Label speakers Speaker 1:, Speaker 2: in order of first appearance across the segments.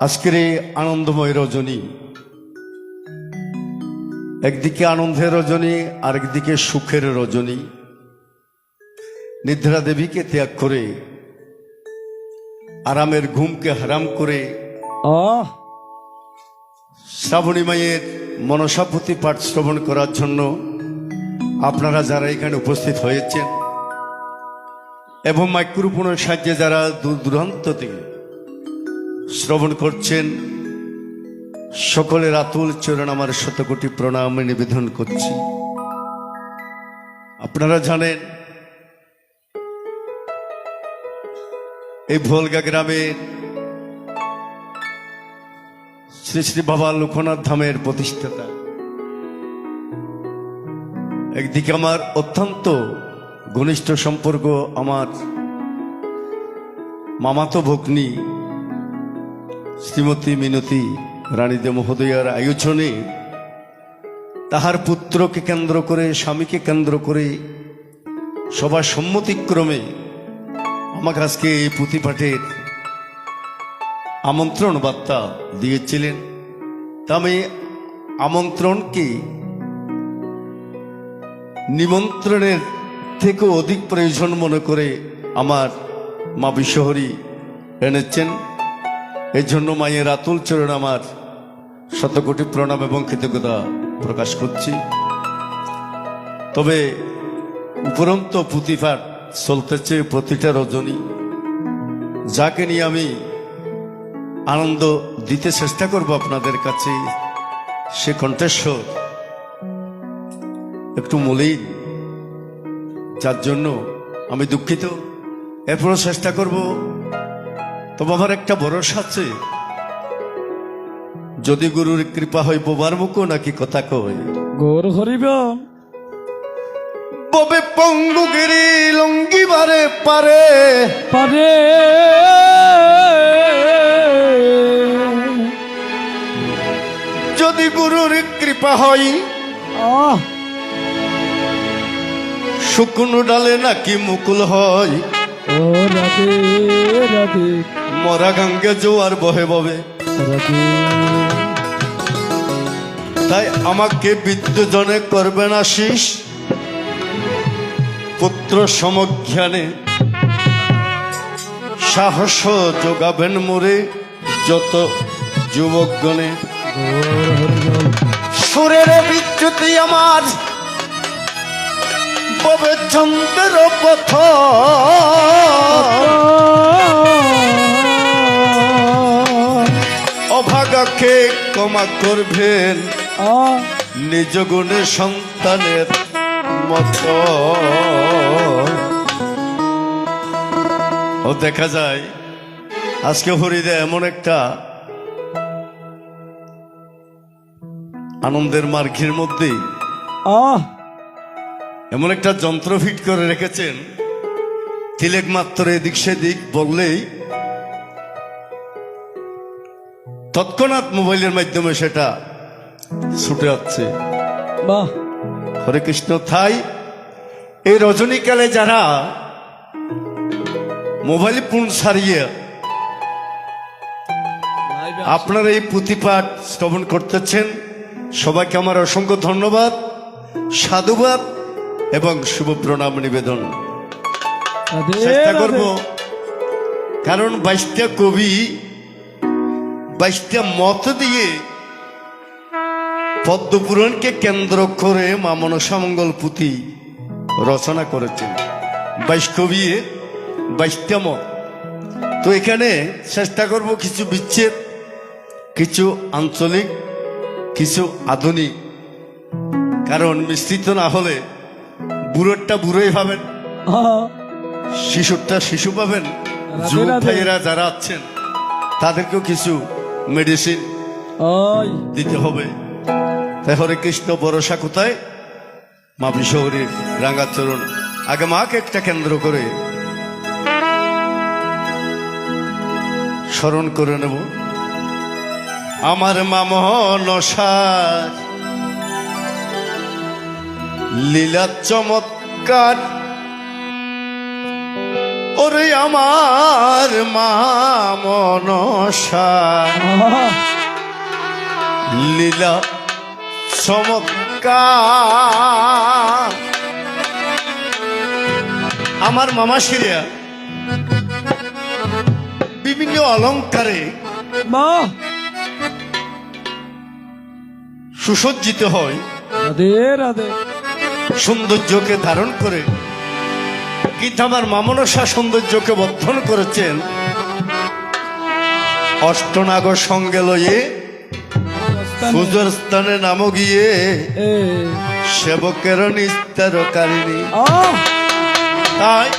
Speaker 1: আজকের এই আনন্দময় রজনী, একদিকে আনন্দের রজনী, আরেকদিকে সুখের রজনী। নিদ্রা দেবীকে ত্যাগ করে, আরামের ঘুমকে হারাম করে শ্রাবণী মায়ের মনসাপতি পাঠ শ্রবণ করার জন্য আপনারা যারা এখানে উপস্থিত হয়েছেন এবং মাইক্রোফোনের সাহায্যে যারা দূর দূরান্ত থেকে শ্রবণ করছেন, সকলের আতুল চরণ আমার শতকোটি প্রণাম নিবেদন করছি। আপনারা জানেন এই ভোলগা গ্রামের শ্রী শ্রী বাবা লোকনাথ ধামের প্রতিষ্ঠাতা, একদিকে আমার অত্যন্ত ঘনিষ্ঠ সম্পর্ক, আমার মামাতো ভগ্নী শ্রীমতী মিনতি রানীদে মহোদয়ার আয়োজনে তাহার পুত্রকে কেন্দ্র করে, স্বামীকে কেন্দ্র করে সবার সম্মতিক্রমে আমাকে আজকে এই পুঁথিপাঠের আমন্ত্রণ বার্তা দিয়েছিলেন। তা আমি আমন্ত্রণকে নিমন্ত্রণের থেকে অধিক প্রয়োজন মনে করে আমার মা বিশ্বহরী এনেছেন। এই জন্য মায়ের আতুল চরণ আমার শতকোটি প্রণাম এবং কৃতজ্ঞতা প্রকাশ করছি। তবে উপরন্ত পুঁথিপাঠ চলতেছে প্রতিটা রজনী, যাকে নিয়ে আমি আনন্দ দিতে চেষ্টা করব আপনাদের কাছে। সে কণ্ঠস্বর একটু মলিন, যার জন্য আমি দুঃখিত। এরপরও চেষ্টা করব। তবে আমার একটা ভরসা আছে, যদি গুরুর কৃপা হয় বোবার মুখো নাকি কথা কয়
Speaker 2: গৌর হরিব
Speaker 1: ববে পঙ্গুগিরি লঙ্গিবারে পারে
Speaker 2: পারে
Speaker 1: যদি গুরুর কৃপা হয় শুকনো ডালে নাকি মুকুল হয়।
Speaker 2: ও রাধে রাধে
Speaker 1: মরা গাঙ্গে জোয়ার বহে ববে।
Speaker 2: রাধে
Speaker 1: তাই আমাকে বিদ্যুজনে করবেন আশিস, পুত্র সমজ্ঞানে সাহস যোগাবেন মোরে যত যুবকগণে। সুরের বিচ্যুতি আমার ববে চন্দ্র পথ, অভাগাকে ক্ষমা করবেন নিজ গুণে সন্তানের মতো। ও দেখা যায় আজকে হরিদে এমন একটা আনন্দের মার্গের মধ্যে এমন একটা যন্ত্র ফিট করে রেখেছেন, তিলেক মাত্র এদিক সেদিক বললেই তৎক্ষণাৎ মোবাইলের মাধ্যমে সেটা ছুটে যাচ্ছে।
Speaker 2: বাহ,
Speaker 1: হরে কৃষ্ণ। থাই এই রজনীকালে যারা মোবাইল ফোন সারিয়ে আপনারা এই পুঁথিপাঠ শ্রবণ করতেছেন, সবাইকে আমার অসংখ্য ধন্যবাদ, সাধুবাদ এবং শুভ প্রণাম নিবেদন।
Speaker 2: রাধে
Speaker 1: চেষ্টা করব,
Speaker 2: রাধে।
Speaker 1: কারণ 22টা কবি 22টা মত দিয়ে পদ্মপুরাণকে কেন্দ্র করে মা মনসামঙ্গল পুঁথি রচনা করেছেন। 22 কবি 22টা মত। তো এখানে চেষ্টা করব কিছু বিচ্ছেদ, কিছু আঞ্চলিক, কিছু আধুনিক, কারণ মিশ্রিত না হলে বুড়োরটা বুড়োই পাবেন, শিশুরটা শিশু পাবেন, যুবক ভাইয়েরা যারা আছেন তাদেরকেও কিছু মেডিসিন দিতে হবে। তাই হরে কৃষ্ণ ভরসা কোথায়? মা বিশ্বহরীর রাঙ্গাচরণ। আগে মাকে একটা কেন্দ্র করে স্মরণ করে নেব। আমার মা মনসার লীলা চমৎকার, ওর ওরে আমার মা মনসা লীলা চমৎকার। আমার মামা সিরিয়া বিভিন্ন অলঙ্কারে
Speaker 2: মা
Speaker 1: সুসজ্জিত হয়,
Speaker 2: রাধে রাধে
Speaker 1: সৌন্দর্যকে ধারণ করে। কিন্তু আমার মামনসা সৌন্দর্যকে বর্ধন করেছেন অষ্টনাগ সঙ্গে লয়ে পুজোর স্থানে নাম গিয়ে
Speaker 2: এ
Speaker 1: সেবকের নিস্তারকারিণী।
Speaker 2: আহ
Speaker 1: তাই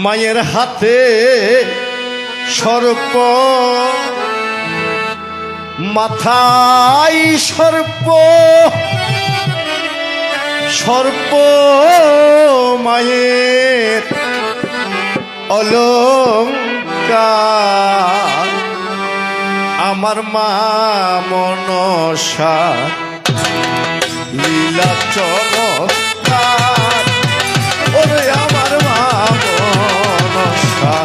Speaker 1: মায়ের হাতে সর্প, মাথায় সর্প, সর্প মায়ের অলঙ্কার। আমার মা মনসা লীলা চমৎকার। ওরে আমার মা মনসা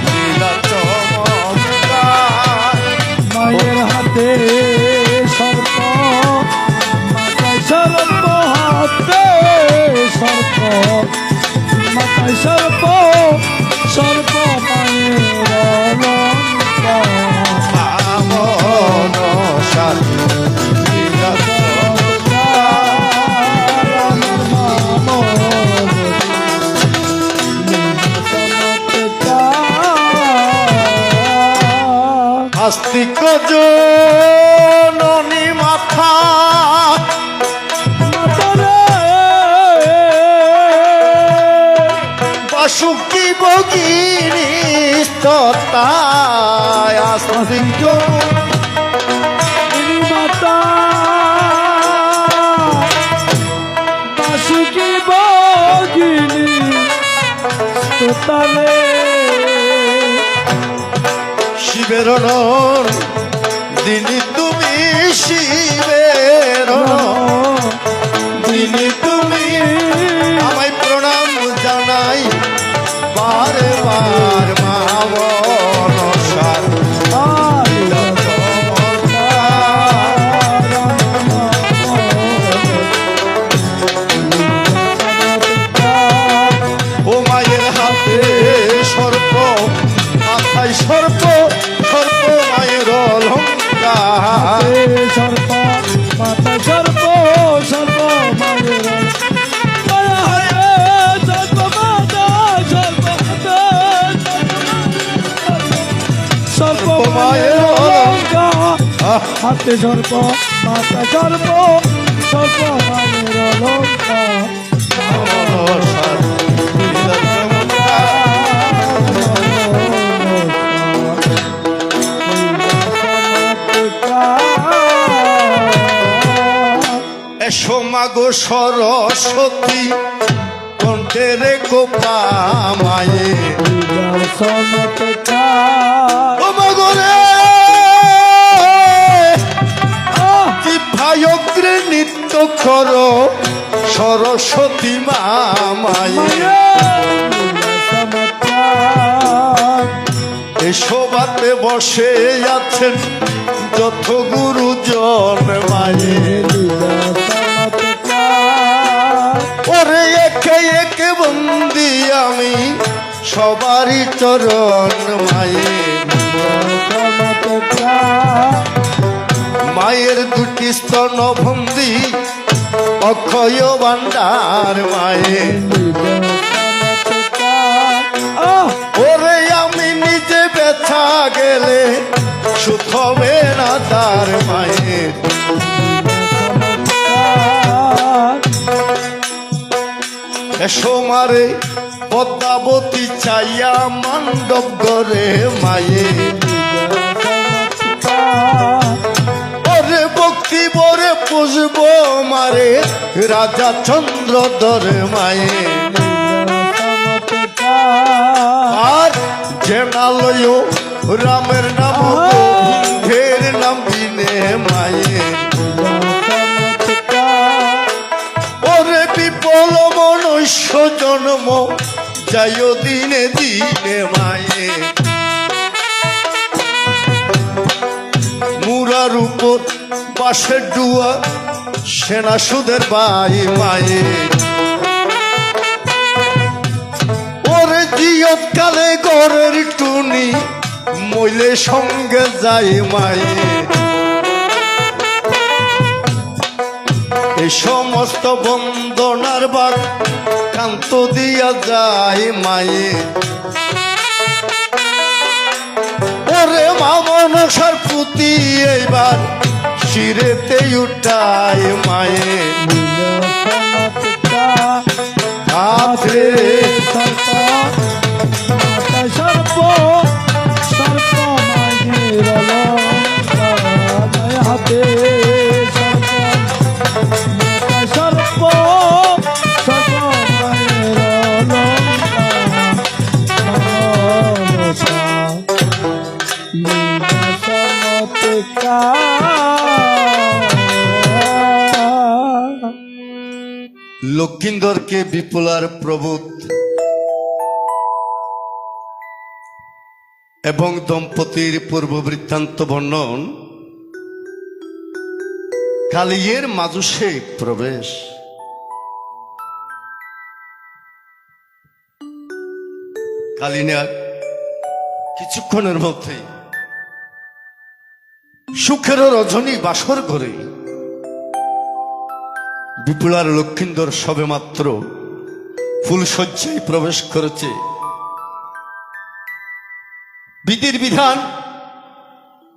Speaker 1: লীলা চমৎকার।
Speaker 2: মায়ের হাতে সর্প, মাথায় সর্প, হাতে সর্প, মাথায় সর্প, সর্প মায়ের অলঙ্কার।
Speaker 1: মা মনসা লীলা আস্তিক জননী মাথা বাসুকি বগিনী স্ততায়। আস্তিক
Speaker 2: মাতা বাসুকি বগিনী স্তোতারে
Speaker 1: শিবের দিনী তুমি, শিবের দিনী তুমি। আমায় প্রণাম জানাই বারে বার মা মনসার লীলা চমৎকার। ও মায়ের হাতে সর্প, মাথায় সর্প, সর্প মায়ের অলঙ্কার।
Speaker 2: সর্প মাতা সর্প, সর্প মায়ের সর্প মাতা, সর্প সর্প মায়ের অলঙ্কার। হাতে সর্প, মাতা সর্প, সর্প মায়ের অলঙ্কার।
Speaker 1: মনসার লীলা চমৎকার। এসো মাগো সরস্বতী কণ্ঠের গোপা মায়ে। ও মাগো রে কি ভায়গ্রে নৃত্য করো সরস্বতী মা মায়ে। এসবাতে বসে আছেন যত গুরুজন মায়ে। ওরে একে একে বন্দি আমি সবারই চরণ মায়ে। মায়ের দুটি স্তন বন্দি অক্ষয় ভান্ডার মায়ে। ওরে আমি নিজে ব্যথা গেলে সুখ হবে না তার মায়ের। এসো মারে পদ্মাবতী চাইয়া মণ্ডপ গড়ে মায়ে। ওরে ভক্তি বরে পুষব মারে রাজা চন্দ্রধর মায়ে। আর জেনালয় রামের নাম গোবিন্দের নাম দিনে মায়ে। ওরে বিপল মনুষ্য জন্ম যাইও দিনে দিনে মায়ে মুরার উপর বাঁশের ডুয়া সেনা সুদের বাই মায়ে ওরে জিয়ত কালে গরের টুনি মইলে সঙ্গে যাই মায়ে এই সমস্ত বন্দনার বাদ কান্ত দিয়া যায় মায়ে ওরে মা মনসার পুতি এইবার শিরেতে উঠায় মায়ে হাতে
Speaker 2: সর্প সর্প মায়ের অলঙ্কার হাতে সর্প সর্প মায়ের
Speaker 1: লক্ষিন্দরকে বিপুলার প্রভুত এবং দম্পতির পূর্ব বৃত্তান্ত বর্ণন কালিয়ের মাজুষে প্রবেশ কালিনাগ কিছুক্ষণের মধ্যে সুখের রজনী বাসর করে বিপুলার লক্ষিন্দর সবে মাত্র ফুলশয্যায় প্রবেশ করেছে বিধির বিধান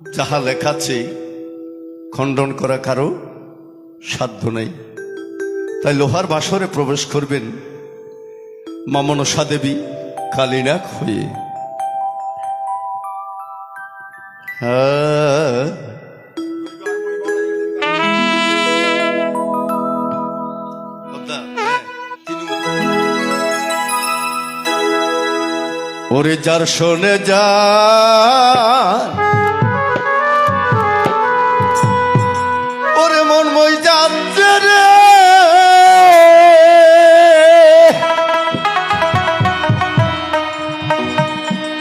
Speaker 1: যাহা লেখাছে খণ্ডন করা কারো সাধ্য নেই তাই লোহার বাসরে প্রবেশ করবেন মা মনসা দেবী কালিনাগ হয়ে ওরে যার শোনে যা ওরে মন মই যাচ্ছে রে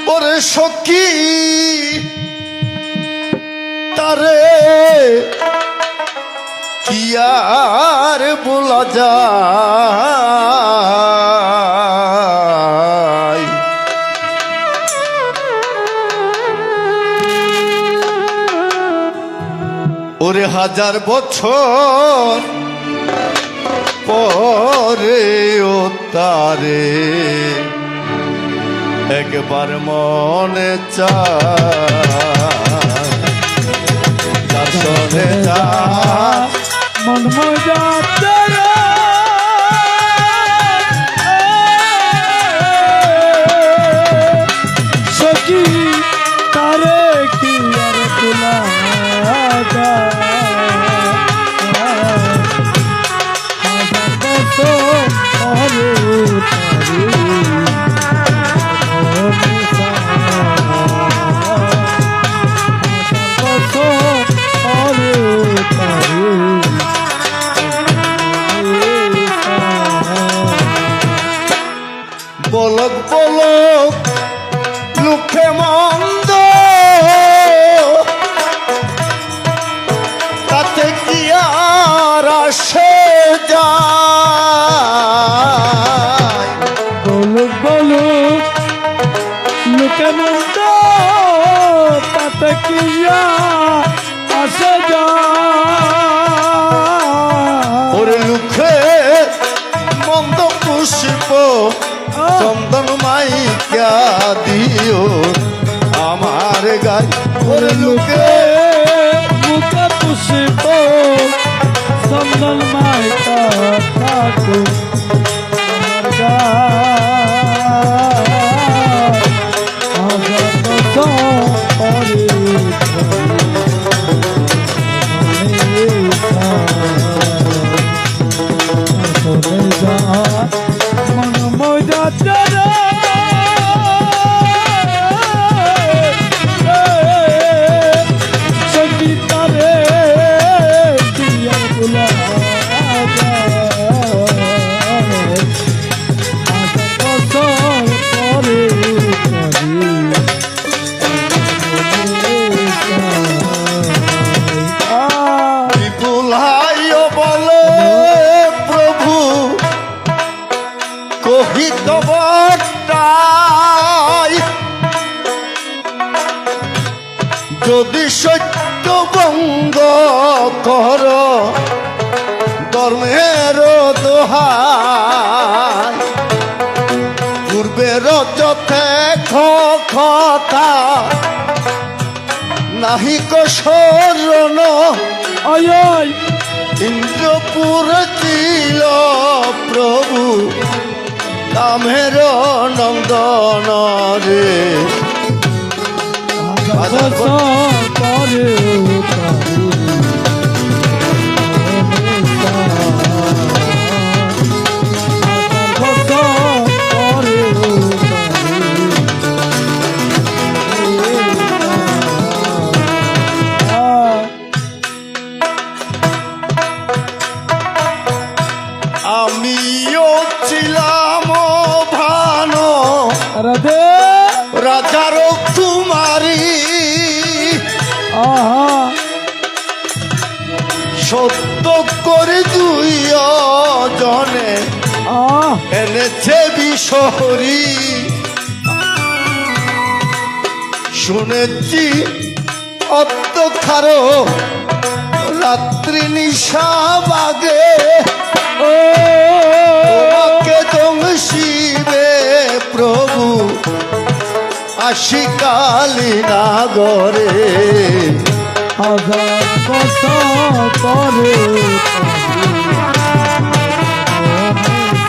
Speaker 1: ওরে সখী তারে কি আর বলা যায় ওরে হাজার বছর পরে ও তারে একবার মনে চাষনে যা
Speaker 2: মন মজা সখী তারে কি আর তুলা
Speaker 1: বলক বলক লুকে মন্দ তাতে কি আর আসে যায়
Speaker 2: বলুক বলুক লুকে মন্দ তাতে কি আসে যায়
Speaker 1: ওরে লুকে মন্দ পুষ্প চন্দন মাইকা দিও আমার গাই ওরে লুকে
Speaker 2: মুখে পুষ্প চন্দন মাইকা থাকো আমার মন মজা
Speaker 1: যদি সত্য ভঙ্গ কর ধর্মের দোহাই পূর্বের যথে কথা নাহিক শরণ
Speaker 2: আয় আয়
Speaker 1: ইন্দ্রপুর ছিল প্রভু কামের নন্দন রে
Speaker 2: বছর পরে
Speaker 1: আমিও ছিলাম ভান
Speaker 2: রাধে
Speaker 1: রাজার কুমারী
Speaker 2: আহা
Speaker 1: সত্য করে দুই জনে
Speaker 2: আহ
Speaker 1: এনেছে বিশহরী শুনেছি অত্যখার রাত্রি নিশা বাগে
Speaker 2: ও
Speaker 1: তোমাকে দংশিবে প্রভু আসি কালী নাগরে
Speaker 2: হাজার বছর পরে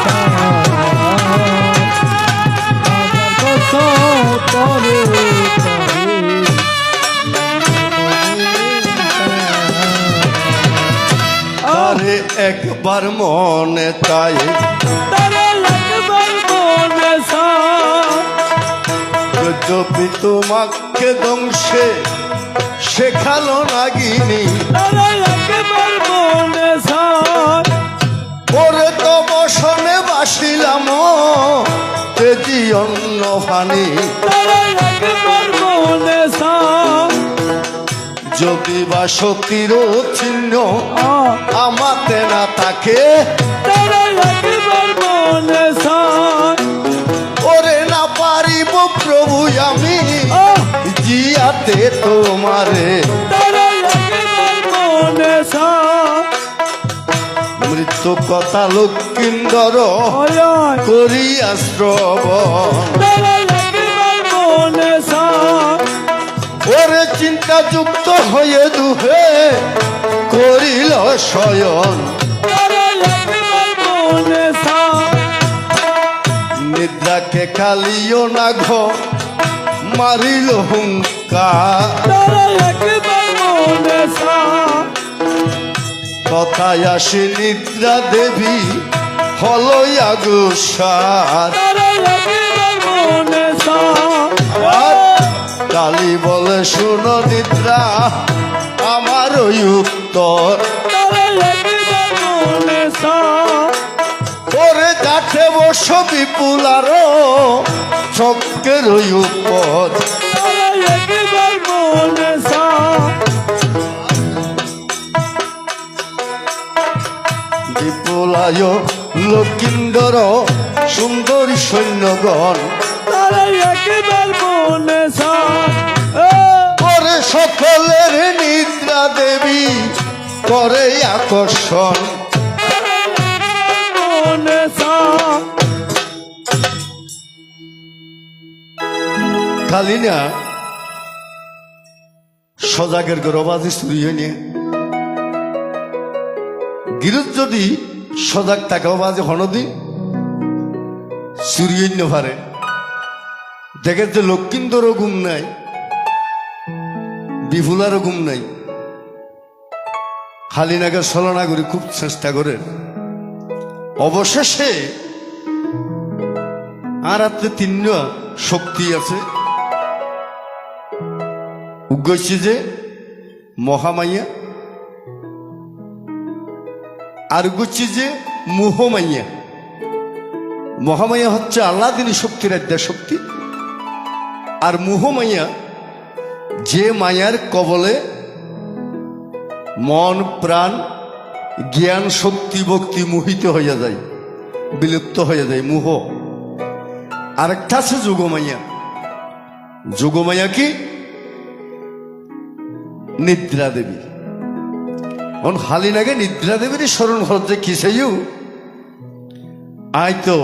Speaker 2: হাজার বছর পরে
Speaker 1: আরে একবার মনে তাই
Speaker 2: তারা একবার মনে সা
Speaker 1: যদি তোমাকে দংশে শেখালো নাগিনী
Speaker 2: তারা একবার মনে সার
Speaker 1: ওরে তো বসনে বাসিলাম তেজি অন্য ফানি
Speaker 2: তারা একবার মনে সার
Speaker 1: যদি বা সতীর চিহ্ন
Speaker 2: আহ
Speaker 1: আমাতে না থাকে
Speaker 2: তারা একবার মনে সার
Speaker 1: ওরে না পারিব প্রভু আমি
Speaker 2: আহ
Speaker 1: জিয়াতে তোমারে
Speaker 2: তারা একবার মনে সার
Speaker 1: মৃত্যু কথা লক্ষিন্দর
Speaker 2: আয় আয়
Speaker 1: করিয়া শ্রবণ
Speaker 2: তারা একবার মনে সার
Speaker 1: ওরে চিন্তা যুক্ত হয়ে দুহে করিল শয়ন
Speaker 2: তারা একবার মনে সার
Speaker 1: নিদ্রাকে খালিও না ঘ মারিল হুঙ্কার
Speaker 2: তারা একবার মনে সার
Speaker 1: কথায় আসি নিদ্রা দেবী হলইয়া গুসার
Speaker 2: তারা একবার মনে সার
Speaker 1: আর কালী বলে শুনো নিদ্রা আমার ওই উত্তর
Speaker 2: তারা একবার মনে সার
Speaker 1: ওরে যাঠে বস বিপুলারও চক্রের ওই উপর
Speaker 2: তারা একবার মনে সার
Speaker 1: বিপুলায় লক্ষিন্দর সুন্দরী সৈন্যগণ
Speaker 2: তারা একবার মনে সার
Speaker 1: করে সকলের নিদ্রা দেবী করে আকর্ষণ
Speaker 2: মনে সার
Speaker 1: খালি না সজাগের গরবাজি চুরি হয়ে নিয়ে গিরুত যদি সজাগ থাকাও বাজে হনদি চুরি হইন পারে দেখে যে লক্ষিন্দরও ঘুম নাই বিপুলারও ঘুম নাই খালি নাগের ছলনা করে খুব চেষ্টা করে অবশেষে আর হাতে তিন শক্তি আছে উগছি যে মহামাইয়া আর গুচ্ছি যে মোহমাইয়া মহামাইয়া হচ্ছে আল্লাদিনী শক্তির আদ্যা শক্তি আর মোহমাইয়া যে মায়ার কবলে মন প্রাণ জ্ঞান শক্তি ভক্তি মোহিত হইয়া যায় বিলুপ্ত হইয়া যায় মোহ আরেকটা আছে যোগমাইয়া যোগমাইয়া কি নিদ্রা দেবী অন হালি নাগে নিদ্রা দেবীর স্মরণ হচ্ছে কিসেও আই তো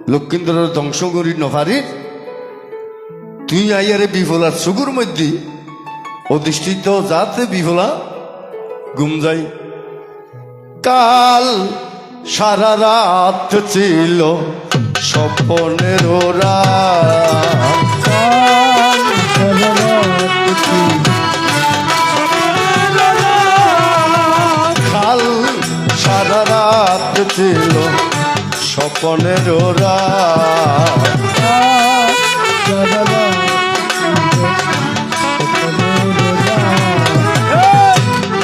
Speaker 1: লক্ষিন্দরের ধ্বংস করি নভারি তুই আইয়ারে বিফলার চুগুর মধ্যে অধিষ্ঠিত যাতে বিফলা ঘুম যাই কাল সারা রাত ছিল স্বপ্নের রাত কাল সারা রাত ছিল স্বপ্নের রাত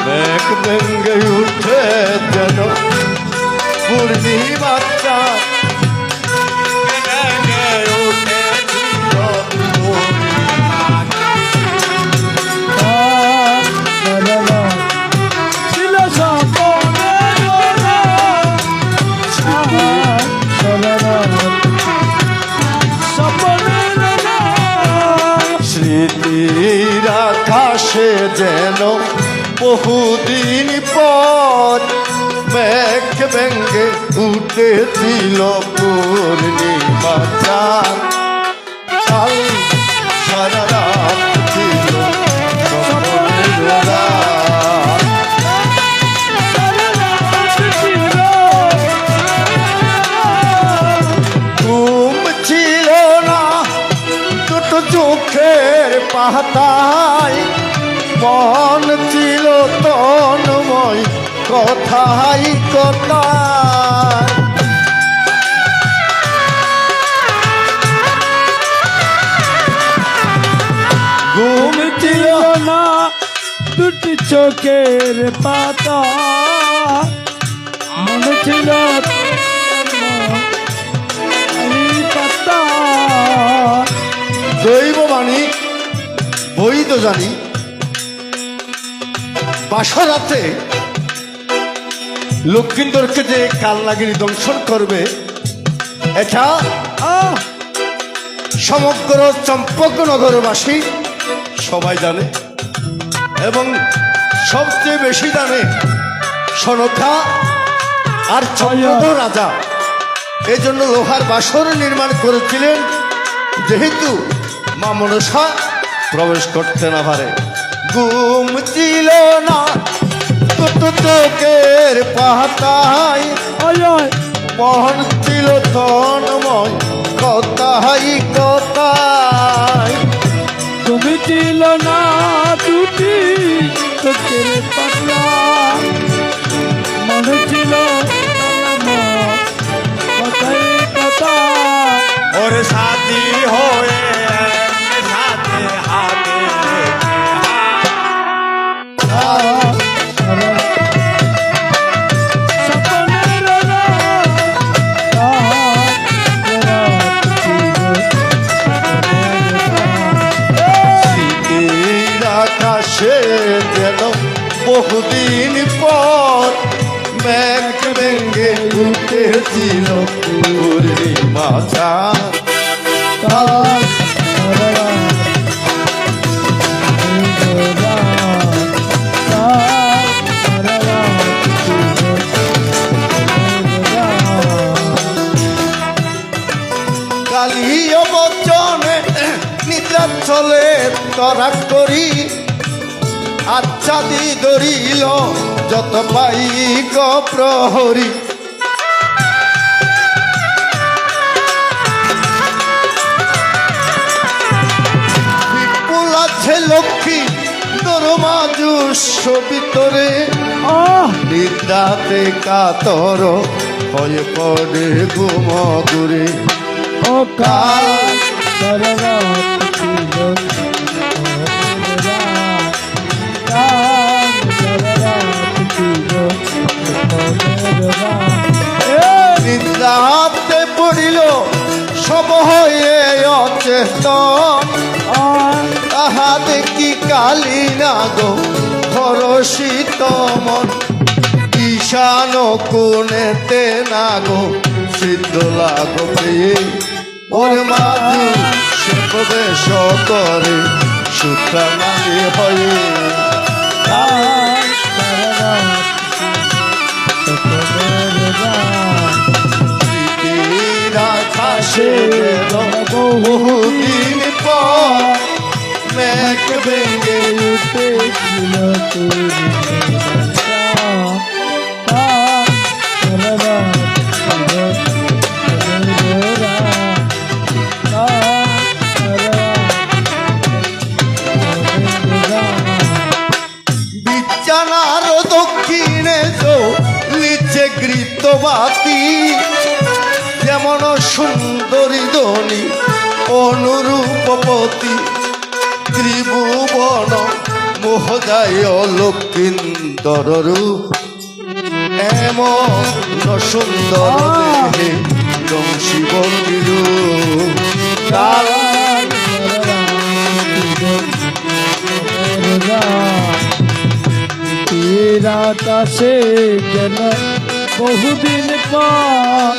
Speaker 1: মেঘ ভেঙ্গে উঠে যেন পূর্ণিমা চাঁদ ভেঙ্গে উঠেছিল
Speaker 2: ছিল
Speaker 1: স্মৃতির আকাশে যেন বহুদিন পর মেঘ ভেঙ্গে উঠেছিল পূর্ণিমা চাঁদ কাল সারা রাত ছিল স্বপ্নের রাত। ঘুম ছিল না দুটো চোখের পাতায় মন ছিল তন্ময় কথাই কথায় ঘুম ছিল
Speaker 2: না দুটি চোখের পাতা মনে ছিল পাতা
Speaker 1: দৈববাণী বই তো জানি বাসরাতে লক্ষিন্দরকে যে কালনাগিনী দংশন করবে এটা সমগ্র চম্পকনগরবাসী সবাই জানে এবং সবচেয়ে বেশি জানে সনকা আর চন্দ্রদ রাজা এই জন্য লোহার বাসর নির্মাণ করেছিলেন যেহেতু মা মনসা প্রবেশ করতে না পারে ঘুম ছিল না দুটো চোখের পাতায় মন ছিল তন্ময় কথাই কথাই
Speaker 2: তুমি ছিল না দুটি চোখের পাতা মনে ছিল কথাই কথা
Speaker 3: और साथी होए साथे हाथे
Speaker 1: স্মৃতির আকাশে যেন বহুদিন পর মেঘ ভেঙ্গে উঠেছিল পূর্ণিমা চাঁদ কালিও বচনে নিদ্রা চলে তরা করি আচ্ছাদি ধরিল যত পাই প্রহরী বিপুল আছে লক্ষ্মী দরমাজুস্য ভিতরে নিদ্রাতে কাতর হয়ে পড়ে ঘুমগুরে
Speaker 2: ও কাল
Speaker 1: নিদ্রাতে পড়িল সব হয়ে অচেতন তাহা দেখি কালী না গো হরষিত মন ঈশান কোণেতে না গো সিদ্ধ লাগবে ওর মাঝু সে প্রবেশ করে সূত্রামালি হয়ে
Speaker 2: কাল সারা
Speaker 1: স্মৃতির আকাশে বহুদিন পর মেঘ ভেঙে
Speaker 2: উঠেছিল
Speaker 1: বিছানার দক্ষিণে লিচে গৃতবাতি যেমন সুন্দরী ধনী অনুরূপপতি ত্রিভুবন মোহদায় লক্ষিন্দর রূপ এমন সুন্দর দেহে শিবন্দির কাল
Speaker 2: আকাশে যেন বহুদিন পর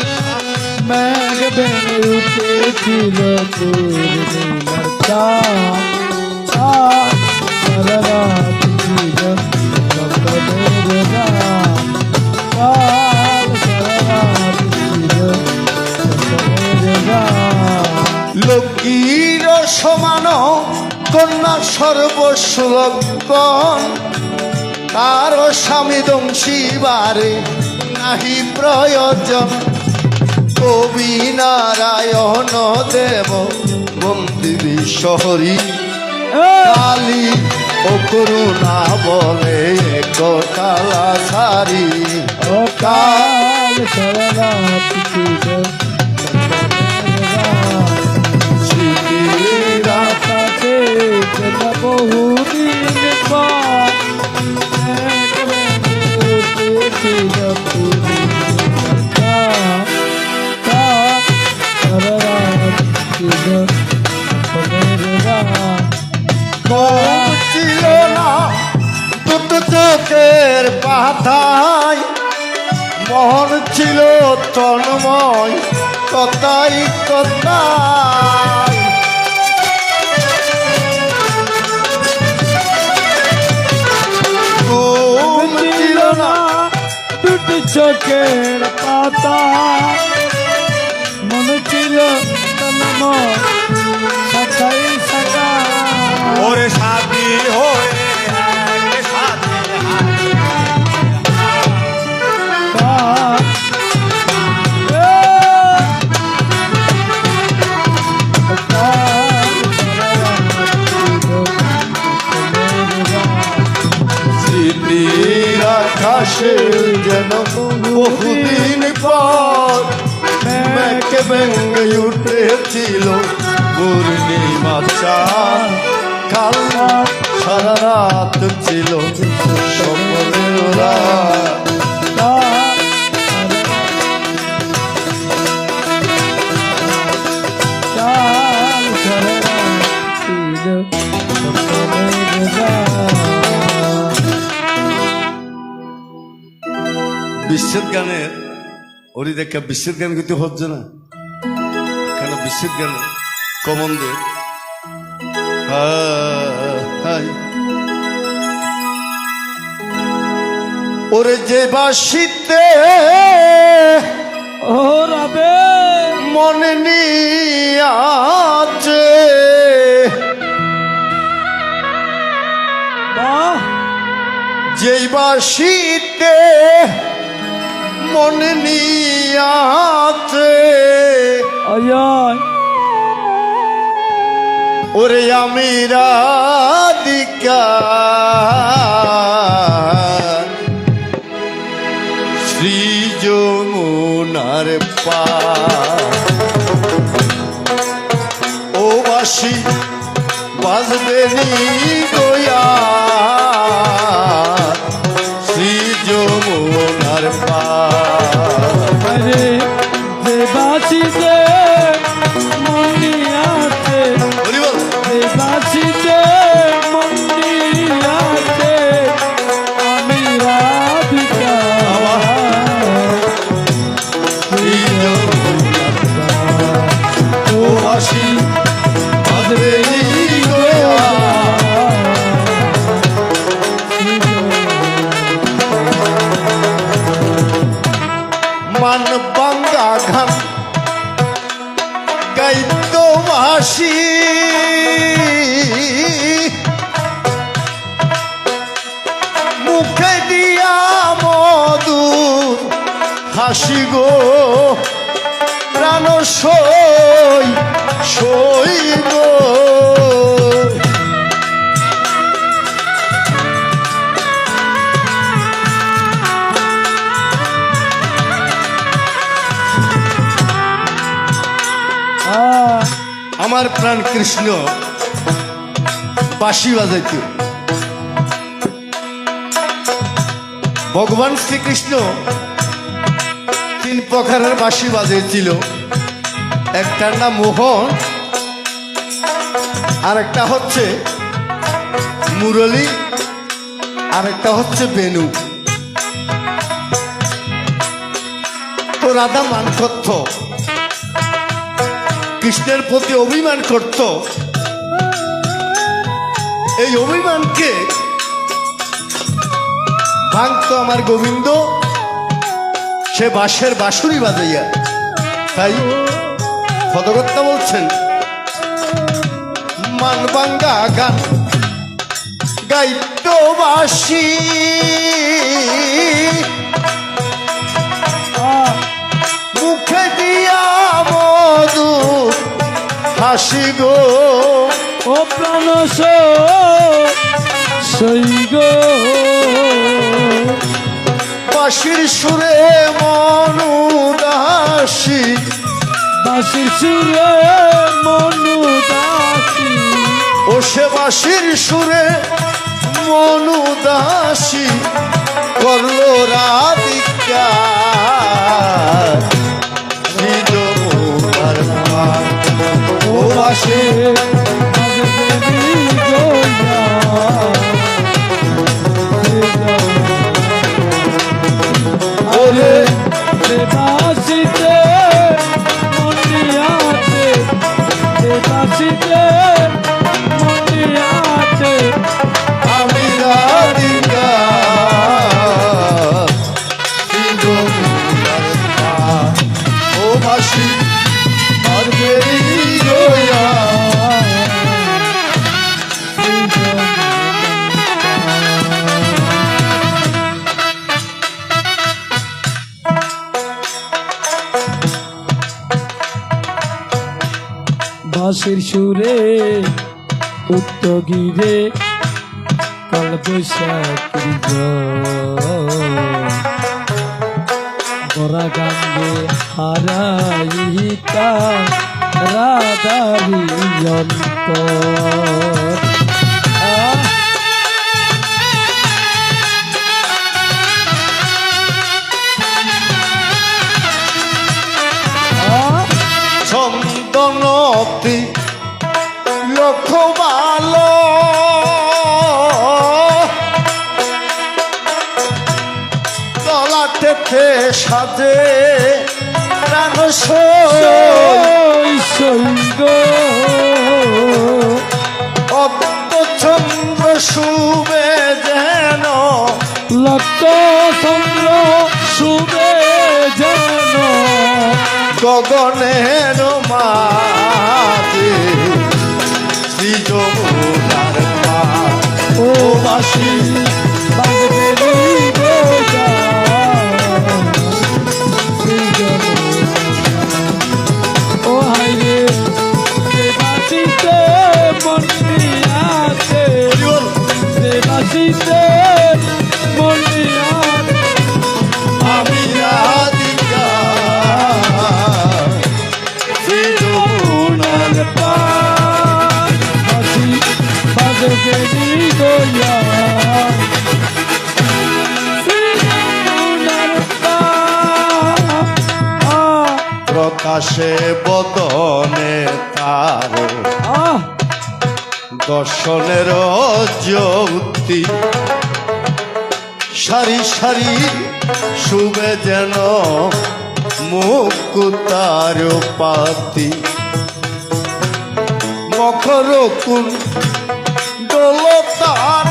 Speaker 2: মেঘ ভেঙে উঠেছিল পূর্ণিমার চাঁদ। সারা রাত ছিল সকালের রাত, কাল সারা রাত ছিল সকালের রাত।
Speaker 1: লক্ষ্মীর সমান কন্যা সর্বসুলক্ষণ তার স্বামী দংশিবারে নাহি প্রয়োজন কবি নারায়ণ দেব বন্দিবী শহরী কালী ও করুণা বলে কালা সারি
Speaker 2: ও কাল সারা রাত ছিল
Speaker 1: স্মৃতির
Speaker 2: আকাশে যেন বহুদিন পর মেঘ ভেঙে উঠেছিল পূর্ণিমার চাঁদ। সারা রাত ছিল সকালের রাত।
Speaker 1: কম ছিল না দুটো চোখের পাতায় মন ছিল তন্ময় কথাই কথায় ঘুম ছিল না
Speaker 2: দুটি চোখের পাতা মনে ছিল তন্ময় শাখায় শাখা।
Speaker 3: ওরে সাথী হয়ে একসাথে
Speaker 1: স্মৃতির আকাশে যেন বহুদিন পর মেঘ ভেঙে উঠেছিল পূর্ণিমা চাঁদ কাল সারা রাত ছিল সকলের রাত বিচ্ছেদ গানের ওরি দেখা বিচ্ছেদ গান কিন্তু হচ্ছে না কেন বিচ্ছেদ গানে কমনদের ওরে যে বাসিতে
Speaker 2: ও রাবে
Speaker 1: মনে নিয়াছে
Speaker 2: বাহ
Speaker 1: যেই বাসিতে মনে নিয়াছে
Speaker 2: আয়
Speaker 1: ওরে আমি রাধিকা শ্রী যমুনার পা ও বাসি বাজবে নি গোয়া শ্রী যমুনার পা
Speaker 2: আরে যে বাঁচিতে মনি আছে
Speaker 1: হরিবল
Speaker 2: যে বাঁচিতে মনি আছে আমি রাধিকা
Speaker 1: শ্রী যমুনার ও বাসি বাজবে নি গোয়া গো প্রাণ সই সই গো। আমার প্রাণ কৃষ্ণ বাঁশি বাজাইত। ভগবান শ্রীকৃষ্ণ তিন প্রকারের বাঁশি বাজিয়েছিল, একটার নাম মোহন, আরেকটা হচ্ছে মুরলী, আরেকটা হচ্ছে বেনু। তো রাধা মান করত, কৃষ্ণের প্রতি অভিমান করত। এই অভিমানকে ভাঙত আমার গোবিন্দ সে বাঁশের বাঁশুরি বাজাইয়া। তাই পদকর্তা বলছেন মান ভাঙ্গা গান গাইত বাঁশি মুখে দিয়া মধু হাসি গো।
Speaker 2: ও প্রাণ সই গো
Speaker 1: বাঁশির সুরে মন উদাসী,
Speaker 2: বাঁশির সুরে মন উদাসী,
Speaker 1: ও সে বাঁশির সুরে মন উদাসী করলো রাধিকা শ্রীজমুনার পার। ও বাঁশি
Speaker 2: ওরে বাঁশিতে মনিয়াতে, বাঁশিতে মনিয়াতে
Speaker 1: আমি রাধিকা শ্রীজমুনার পার। ও বাঁশি আর বেরি গয়া
Speaker 2: বাঁশির সুরে উত্তর গিরে কাল বৈশাখীর বরা গাঙ্গে হারাইতা রাধারি অন্তর।
Speaker 1: চন্দনতি লক্ষ ভালো তলাটেতে সাজে প্রাণ
Speaker 2: গো
Speaker 1: অদ্য চন্দ্র শুভে যেন
Speaker 2: লক্ষ চন্দ্র শুভে যেন
Speaker 1: গগনের মাঝে শ্রীজমুনার পার। ও বাঁশি
Speaker 2: বাজবে গো ও হাইরে বাঁশিতে মনিয়াতে, বাঁশিতে মনিয়াতে
Speaker 1: আমি রাধিকা
Speaker 2: শ্রীজমুনার পার। বাঁশি বাজবে গয়া শ্রীজমুনার পার।
Speaker 1: প্রকাশে বদনে তার দর্শনের জ্যোতি সারি সারি শুভে যেন মুকুতার পাতি মকর কুন দোল তার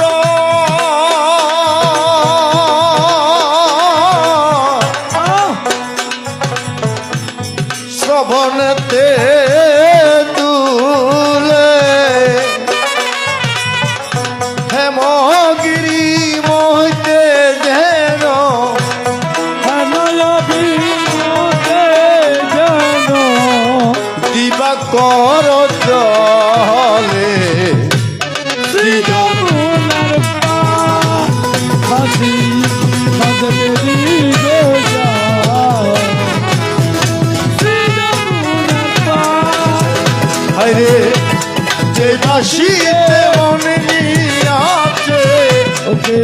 Speaker 1: শ্রবণতে দুলে হেমগিরি মহিতে যেন
Speaker 2: হেনয়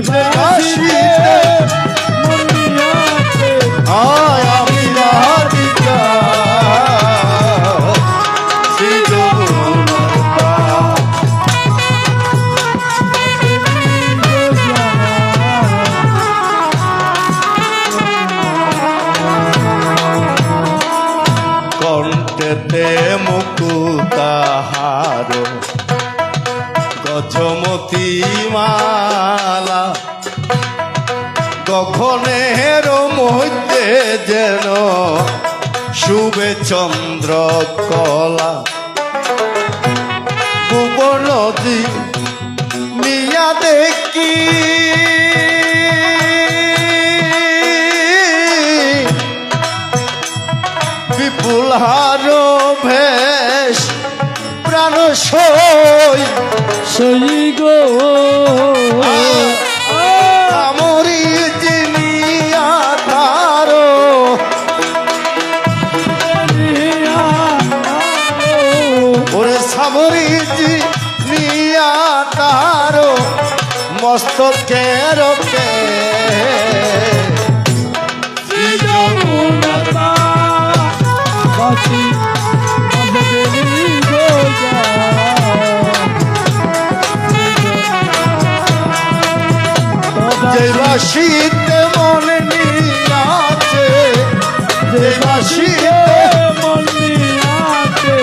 Speaker 2: বাসিতে মনিয়াতে
Speaker 1: আয় আমি রাধিকা শ্রী যমুনার পার। কণ্ঠেতে মুকুতাহার গজমতি মালা গগনের মধ্যে যেন শুভে চন্দ্র কলা ভুবনদী মিয়া দেখি বিপুল হার ভেষ প্রাণ সই
Speaker 2: সই গো
Speaker 1: আমরি জিনিয়া তারো ওরে সামরি জিনিয়া তারো মস্তকে রকে
Speaker 2: বাসি বাজবেনি গোজা
Speaker 1: যে বাসিতে মনে নিয়াছে যে বাসিতে
Speaker 2: মনিয়াতে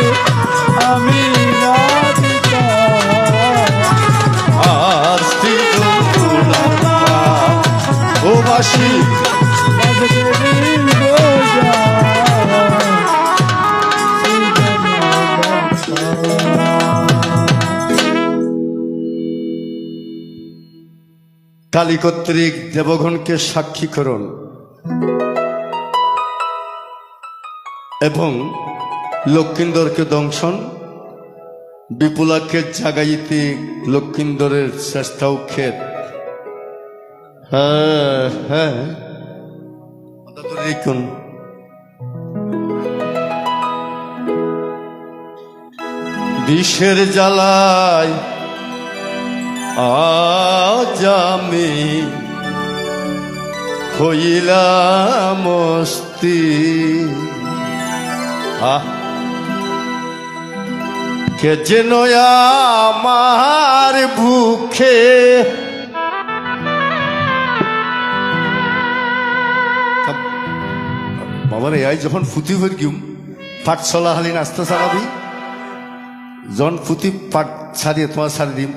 Speaker 2: আমি রাধিকা
Speaker 1: আর শ্রী যমুনার পার। ও বাসি
Speaker 2: বাজবেনি গোজা
Speaker 1: কালী কর্তৃক দেবগণকে সাক্ষী করুন এবং লক্ষিন্দরকে দংশন বিপুলাকে জাগাইতে লক্ষিন্দরের চেষ্টা উক্ষেপ। হ্যাঁ হ্যাঁ দেখুন বিষের জ্বালায় আজ আমি হইলাম মস্তি কে যেন আমার বুকে বাবার এই যখন ফুটি হয়ে গিম পাট চলা হালি নাস্তা চালাবি যখন ফুটি পাট ছাড়িয়ে তোমার ছাড়ি দিম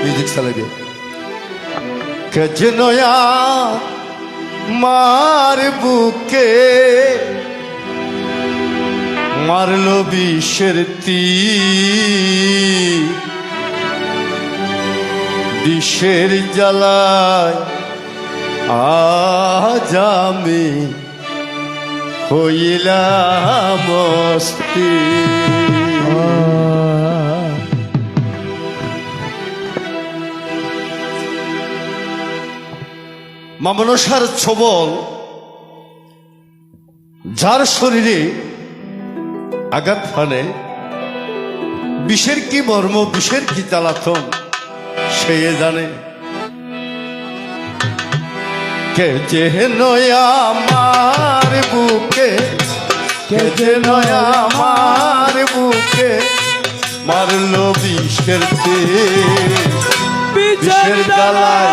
Speaker 1: মিউজিক চালাবি কে যেন মার বুকে মারলো বিষের তীর বিষের জ্বালায় আজ আমি হইলাম অস্থির। মা মনসার ছবল যার শরীরে আঘাত হানে বিষের কি মর্ম বিষের কি জ্বালাতন সে জানে কে যে নয়া আমার বুকে কে যে নয়া আমার বুকে মারলো বিষের তীর বিষের জ্বালায়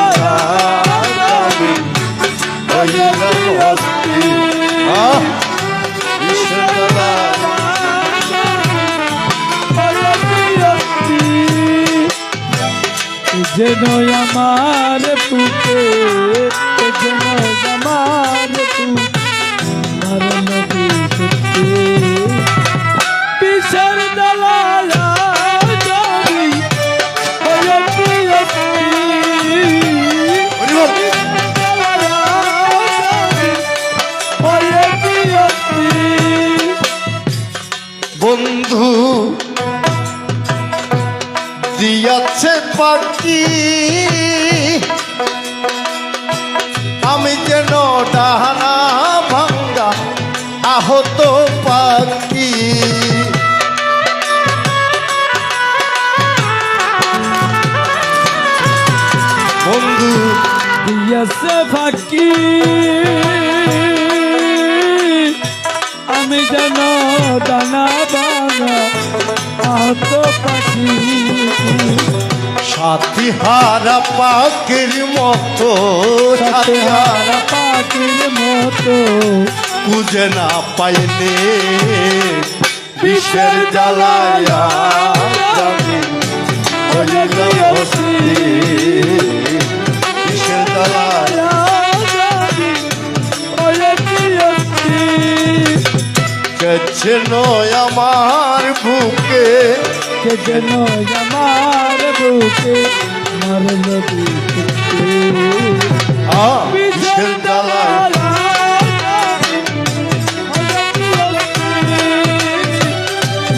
Speaker 1: আমি হইলাম অস্থির। বিষের জ্বালায়
Speaker 2: যেন আমার পুকে যেন আমার পিসার দালালা যাবি
Speaker 1: বন্ধু দিয়াছে পাখি আমি যেন ডানা ভাঙ্গা আহত পাখি বন্ধু বন্ধু
Speaker 2: দিয়েছে ফাঁকি আমি যেন দানা বানা আহত পাখি
Speaker 1: সাথী হারা পাখির মতো সাথী হারা
Speaker 2: পাখির মতো
Speaker 1: খুঁজে না পাইলে বিষের জ্বালায় আমি হইলাম অস্থির। বিষের জ্বালায় কেছে নয় আমার বুকে
Speaker 2: কে যেন আমার বুকে মারল
Speaker 1: বিষের জ্বালায়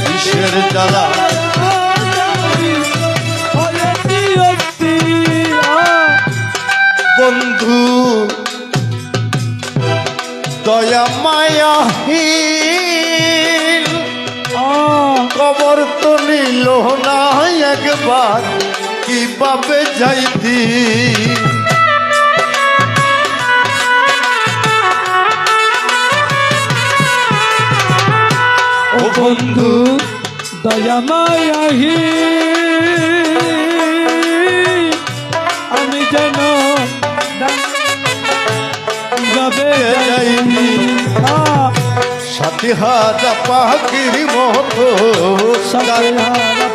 Speaker 1: বিষের জ্বালায় বন্ধু দয়া মায়াহীন কবর তো নিল না একবার কিভাবে যাইতি
Speaker 2: ও বন্ধু দয়া মায়াহি আমি যেন যাবে যাইনি
Speaker 1: সাথী হারা পাখির মতো
Speaker 2: সারা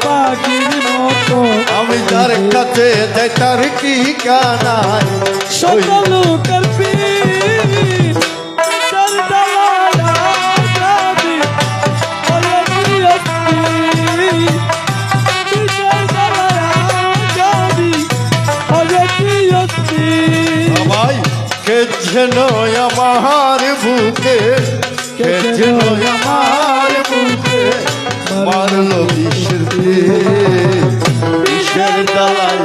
Speaker 2: পাখির মতো
Speaker 1: আমি যার কাছে যাই তার কি কানায়
Speaker 2: সকল করবি
Speaker 1: আমায় কে যেন আমার বুকে কে যেন আমার বুকে মারলো বিষের বিষের জ্বালায়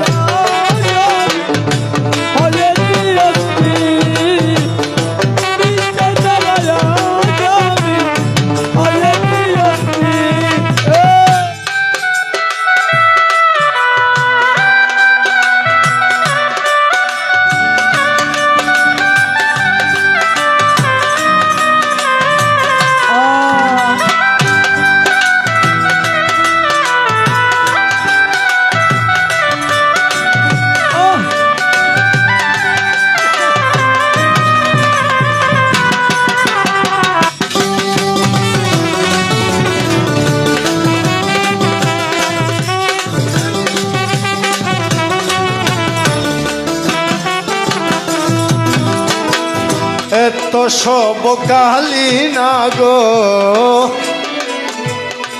Speaker 1: এত সব কালি না গো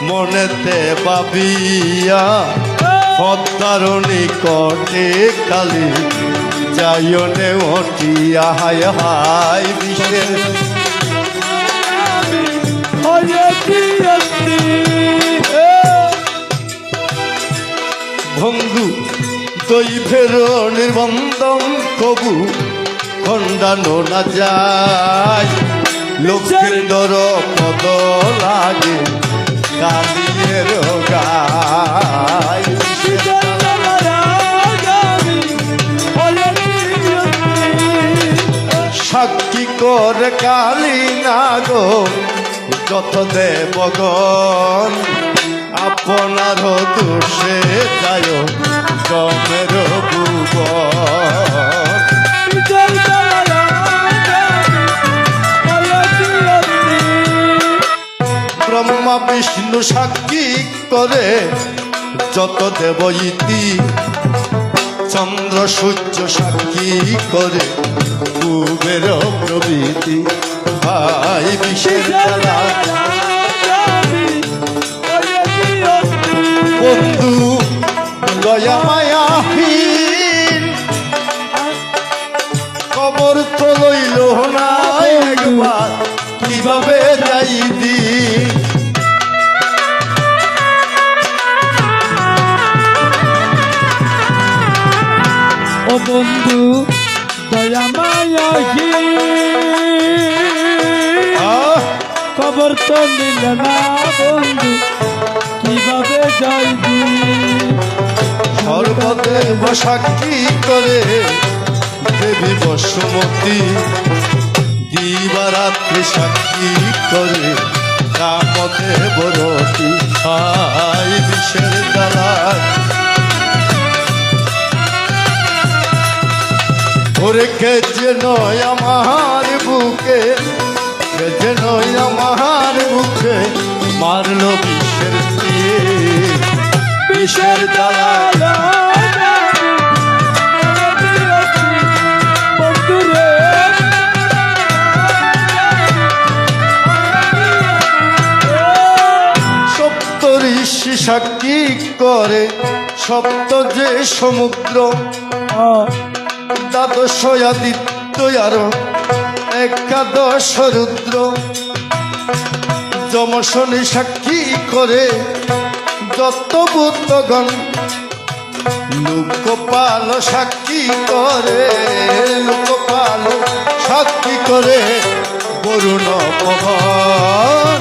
Speaker 1: মনেতে ভাবিয়া পদ্মারণী কটে কালি যাইনে ওটিয়া হায় হায় বিষের বন্ধু দৈভের নির্বন্ধন কবু খণ্ডানো না যায় লক্ষ্মীন্দর পদ লাগে কালিয়ের গায় সাক্ষী করে কালী না গো যত দেবগণ আপনার দোষে যায় জমের ভুবন ব্রহ্মা বিষ্ণু সাক্ষী করে যত দেব ইতি চন্দ্র সূর্য সাক্ষী করে কুবের প্রভৃতি ভাই বিষের জ্বালা বন্ধু দয়া মায়াহীন কবর তো লইল না একবার কিভাবে যাই দি
Speaker 2: ও বন্ধু দয়া মায়াহি খবর তো নিল না বন্ধু কিভাবে যাইবি
Speaker 1: সর্বদেব সাক্ষী করে দেবী বসুমতী দিবারাত্রি সাক্ষী করে কামদেবরতী আই বিষের জ্বালায় ওরে কে যে নয় আমার বুকে কে যে নয় আমার বুকে মারলো বিষের তীর বিষের জ্বালায় সপ্ত ঋষি সাক্ষী করে সপ্ত যে সমুদ্র দ্বাদশ আদিত্য আরো একাদশ রুদ্র যমশনি সাক্ষী করে যত ভূতগণ লোকপাল সাক্ষী করে লোকপাল সাক্ষী করে বরুণ পবন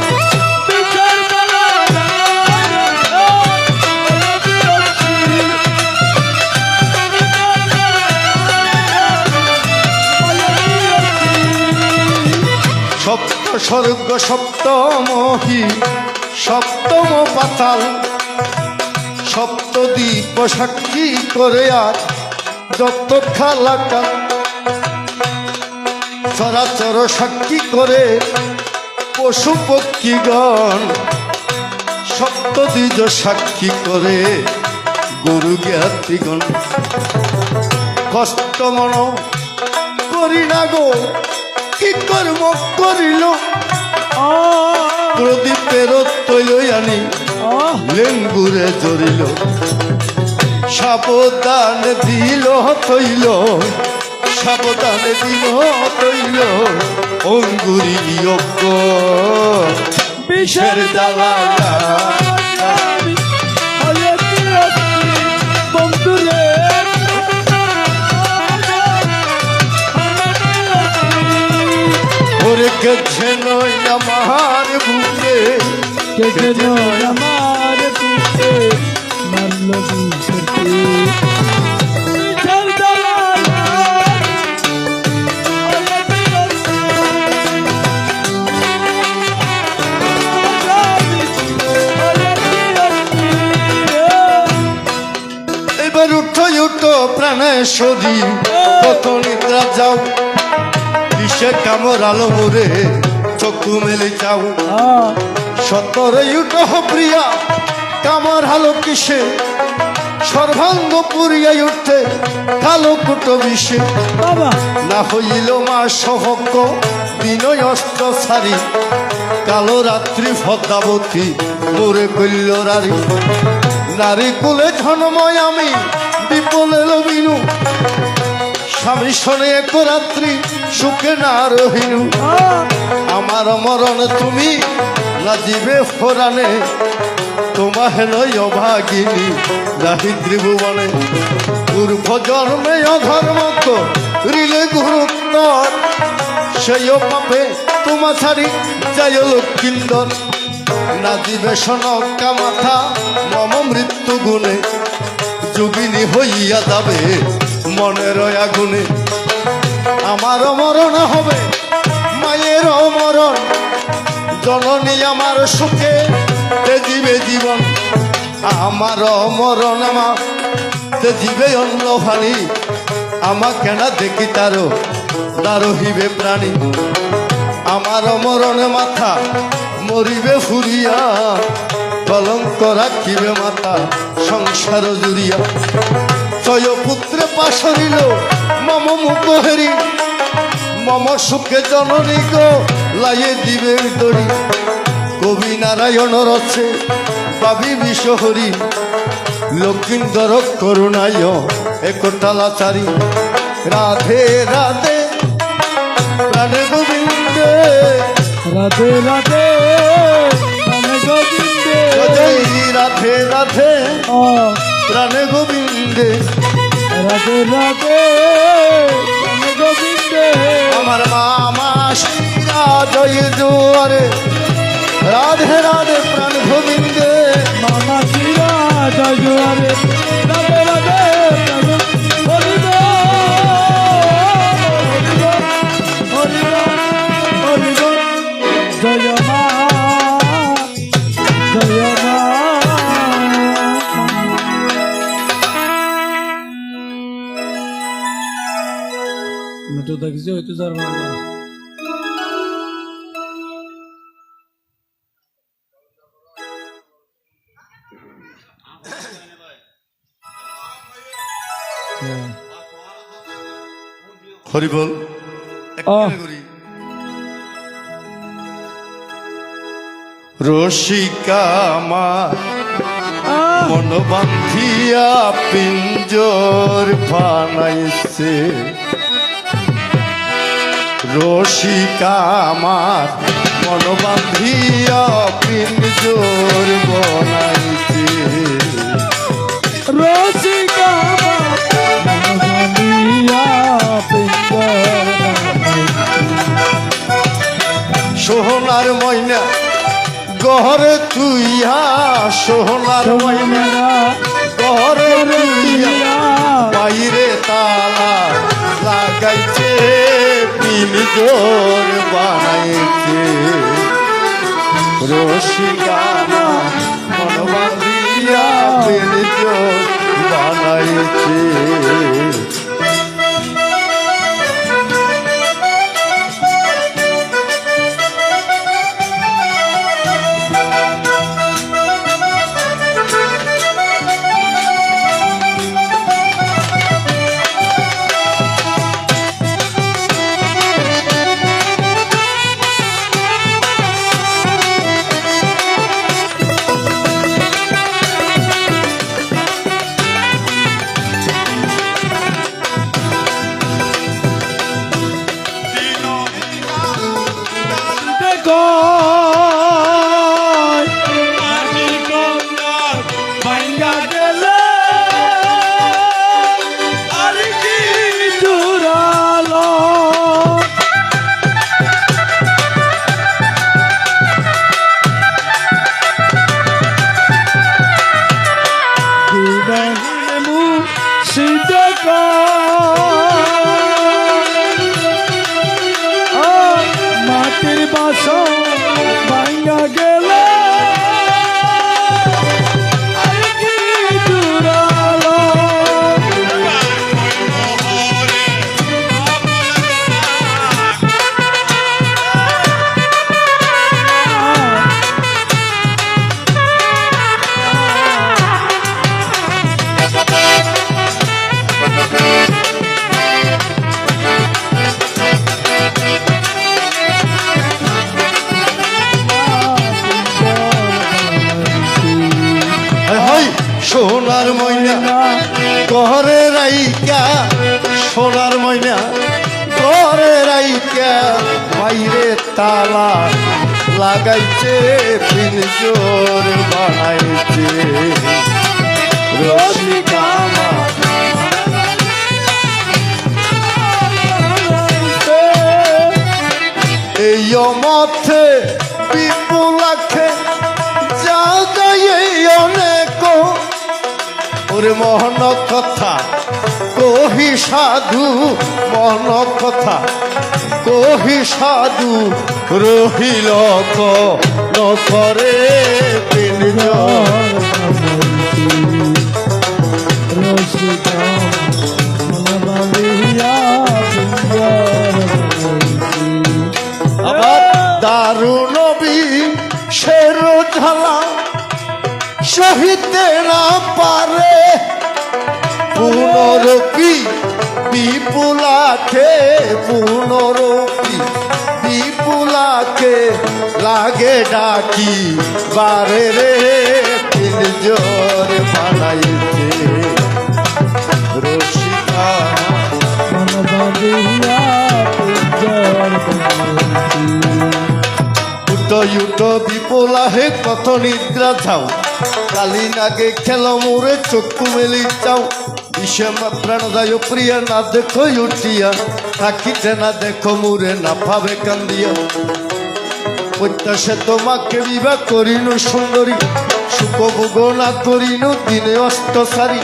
Speaker 1: সপ্ত স্বর্গ সপ্তমহি সপ্তম পাতাল সপ্তদ্বীপ সাক্ষী করে আর যত খালাকা চরাচর সাক্ষী করে পশু পক্ষীগণ সপ্তদ্বিজ সাক্ষী করে গরু জ্ঞাতিগণ কষ্ট মন করি না গো কি কর্ম করিল প্রদীপের তৈল আনি লেঙ্গুরে জড়িল সাবধান দিল তৈল সাবধান দিল তৈল অঙ্গুরি যজ্ঞ বিষের জ্বালা ওরে গেছে নয় আমার বুকে
Speaker 2: কে নয় আমার বুকে মারল বিষের তীর বিষের জ্বালায়
Speaker 1: এবার উঠো উঠো প্রাণেশ্বরী কত নিদ্রা যাও বিষে কামর আলো মোরে চক্ষু মেলে যাও সতরে উঠো প্রিয়া কামর হালো কিসে সর্বাঙ্গ পুরিয়া উঠতে কালো কুটো বিষে
Speaker 2: বাবা
Speaker 1: না হইল মা সহক বিনয় অস্ত্র সারি কালো রাত্রি পদ্মাবতী মোরে কইল রারি নারী কুলে ধনময় আমি বিপলে লবিনু স্বামী শোনে এক রাত্রি সুখে না রহিনু আমার মরণ তুমি লাজিবে ফোরানে তোমা হেনই অভাগিনী রাহি ত্রিভুবনে পূর্ব জন্মে অধর্ম রিলে গুরুত্তর সেই পাপে তোমা ছাড়ি যাই লক্ষিন্দর না দিবে সনকা মাথা মম মৃত্যু গুণে যোগিনী হইয়া যাবে মনের আগুনে আমার মরণ হবে মায়ের মরণ জননী আমার সুখে দিবে জীবন আমার মরণ মা দিবে অন্য ভানি আমাকে না দেখি তারও না রহিবে প্রাণী আমার মরণে মাথা মরিবে ফুরিয়া কলঙ্ক রাখিবে মাথা সংসার জুড়িয়া ছয় পুত্রে পাশরিল মম মুখ হেরি মম সুখে জননী গো লাইয়ে দিবে দড়ি কবি নারায়ণ রচে পাবি বিশ্বহরি লক্ষিন্দর করুণায় একটালাচারী রাধে রাধে রাধে গোবিন্দে
Speaker 2: রাধে রাধে রাধে গোবিন্দে
Speaker 1: রাধে রাধে
Speaker 2: ও
Speaker 1: প্রাণে গোবিন্দে
Speaker 2: রাধে রাধে রাধে গোবিন্দে
Speaker 1: আমার মামা শ্রীরা জয় জোয়ারে রাধে রাধে প্রাণ গোবিন্দে
Speaker 2: মামা শিরা জয় জোয়ারে রাধে রাধে রাধে গোবিন্দে হয়তো দেখিছে হয়তো যার বাংলা
Speaker 1: হরি বল
Speaker 2: আহ।
Speaker 1: রসিকা আমার
Speaker 2: আহ,
Speaker 1: মন বান্ধিয়া পিঞ্জর বানাইছে রসিকা আমার মন বান্ধিয়া পিঞ্জর বানাইছে
Speaker 2: রসিকা মনবান্ধিয়া পিঞ্জর
Speaker 1: সোহনার ময়না গহরে তুইয়া সোহনার ময়না গহরে তুইয়া বাইরে তালা লাগাইছে পিঞ্জর বানাইছে রসিকা মন বান্ধিয়া পিঞ্জর বানাইছে
Speaker 2: দেখো মাটি কঙ্গাল ভাঙ্গা গেলে আর কি জুড়ালো দিদামু সিদ্ধকা মাটির বাসন ভাঙ্গা গেলে আর কি জুড়ালো
Speaker 1: সোনার ময়না ঘরে রাইকা সোনার ময়না ঘরে রাইকা বাইরে তালা লাগাইছে পিঞ্জর বানাইছে রসিকা আমার এই মথে বিপুলাখে যা যায় অনেক ওরে মহন কথা কহি সাধু মহন কথা কহি সাধু রহিল নথরে পিঞ্জর
Speaker 2: রসিকা মনবান্ধিয়া পিঞ্জর
Speaker 1: আবার দারুণ শের ঝালা সহিতে না পারে পুনরপি বিপুলাকে পুনরপি বিপুলাকে লাগে ডাকি বারে রে পিঞ্জর বানাইছে রসিকা
Speaker 2: মনবান্ধিয়া পিঞ্জর
Speaker 1: উট বিপুলা হে কত নিদ্রা যাও কালি নাগে খেল মোরে চক্ষু মেলি চাও বিষমা প্রাণ যায় প্রিয়া না দেখো উঠিয়া থাকিতে না দেখো মোরে না ভাবে কান্দিয়া প্রত্যাশে তোমাকে বিবাহ করিনু সুন্দরী সুখভোগ না করিনু দিনে অস্ত সারি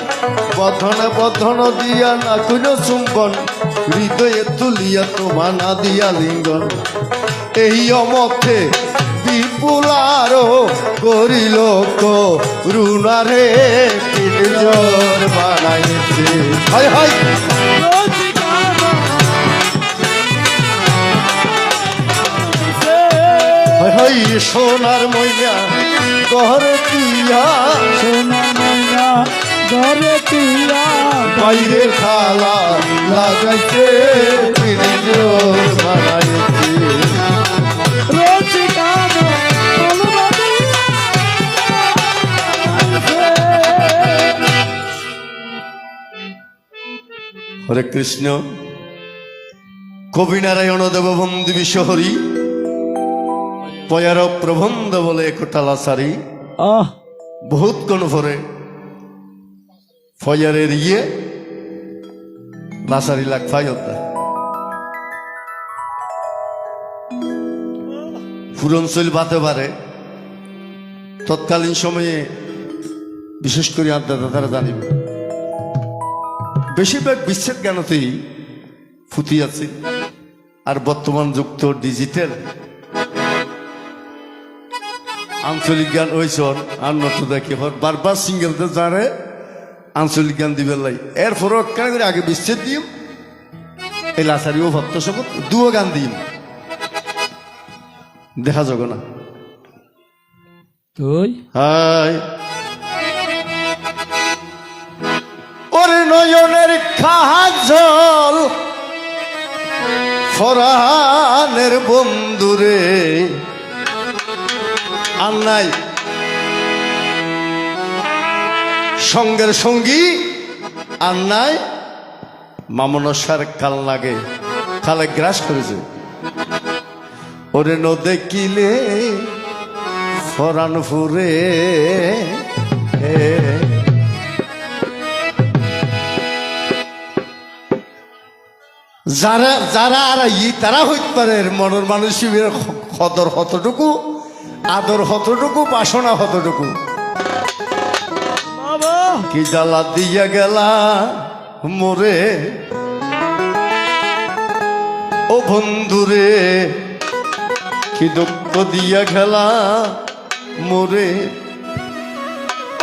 Speaker 1: বধনে বধন দিয়া না কুন চুম্বন হৃদয়ে তুলিয়া তোমা না দিয়া লিঙ্গন এই অমথে বিপুলারো করিল রুনারে পিঞ্জর বানাইছে হায় হায় হই সোনার ময়না ঘরে তুইয়া
Speaker 2: সোনা ময়না ঘরে তুইয়া
Speaker 1: বাইরে খালা লাগাইতে বানাইতে
Speaker 2: রসিকানো
Speaker 1: হরে কৃষ্ণ। কবি নারায়ণ দেববন্ধু বিশ্বহরি পয়ার প্রবন্ধ বলে কোটালা সারি
Speaker 2: আহ
Speaker 1: বহুত কোন ভরে ফয়ারের ইয়ে লাসারি লাগ ফাইদা ফুরনশৈল বাতে পারে তৎকালীন সময়ে বিশেষ করে আড্ডা তারা জানিব বেশিরভাগ বিচ্ছেদ জ্ঞানতেই ফুটি আছে। আর বর্তমান যুক্ত ডিজিটাল আঞ্চলিক জ্ঞান হয়েছে আর নত দেখে বারবার সিঙ্গেলতে জানে আঞ্চলিক জ্ঞান দিবে লাই এরপরও কেন করে আগে বিচ্ছেদ দিম এই লাসারিও ভক্ত সকল দুও গান দিম দেখা যাবে না।
Speaker 2: তুই
Speaker 1: হাই ওরে নয়নের কাজল ফরানের বন্ধুরে আর নাই সঙ্গের সঙ্গী আর নাই মামনসার কাল লাগে কালে গ্রাস করেছে ওরে ন দেখিলে ফরান ফুরে যারা যারা আর তারা হইতে পারে মনের মানুষের কদর হতটুকু আদর হতটুকু বাসনা হতটুকু
Speaker 2: বাবা
Speaker 1: কি জ্বালা দিয়া গেলা মোরে ও বন্ধুরে কি দুঃখ দিয়া গেলা মোরে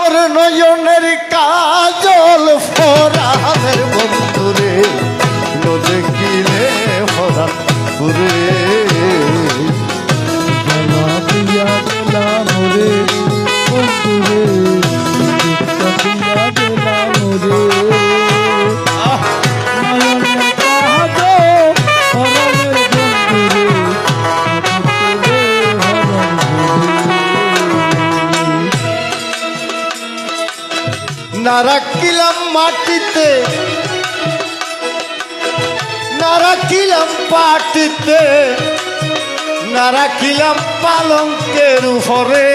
Speaker 1: ওরে নয়নের কাজল ফরানের বন্ধুরে দেখিলে ফরা পুরে
Speaker 2: জ্বালা দিয়া গেলাম রে বন্ধুরে দিয়া গেলাম রে নয়নের কাজল ফরানের বন্ধুরে
Speaker 1: না রাখিলাম মাটিতে না রাখিলাম পাটিতে না রাখিলাম পালঙ্কের উপরে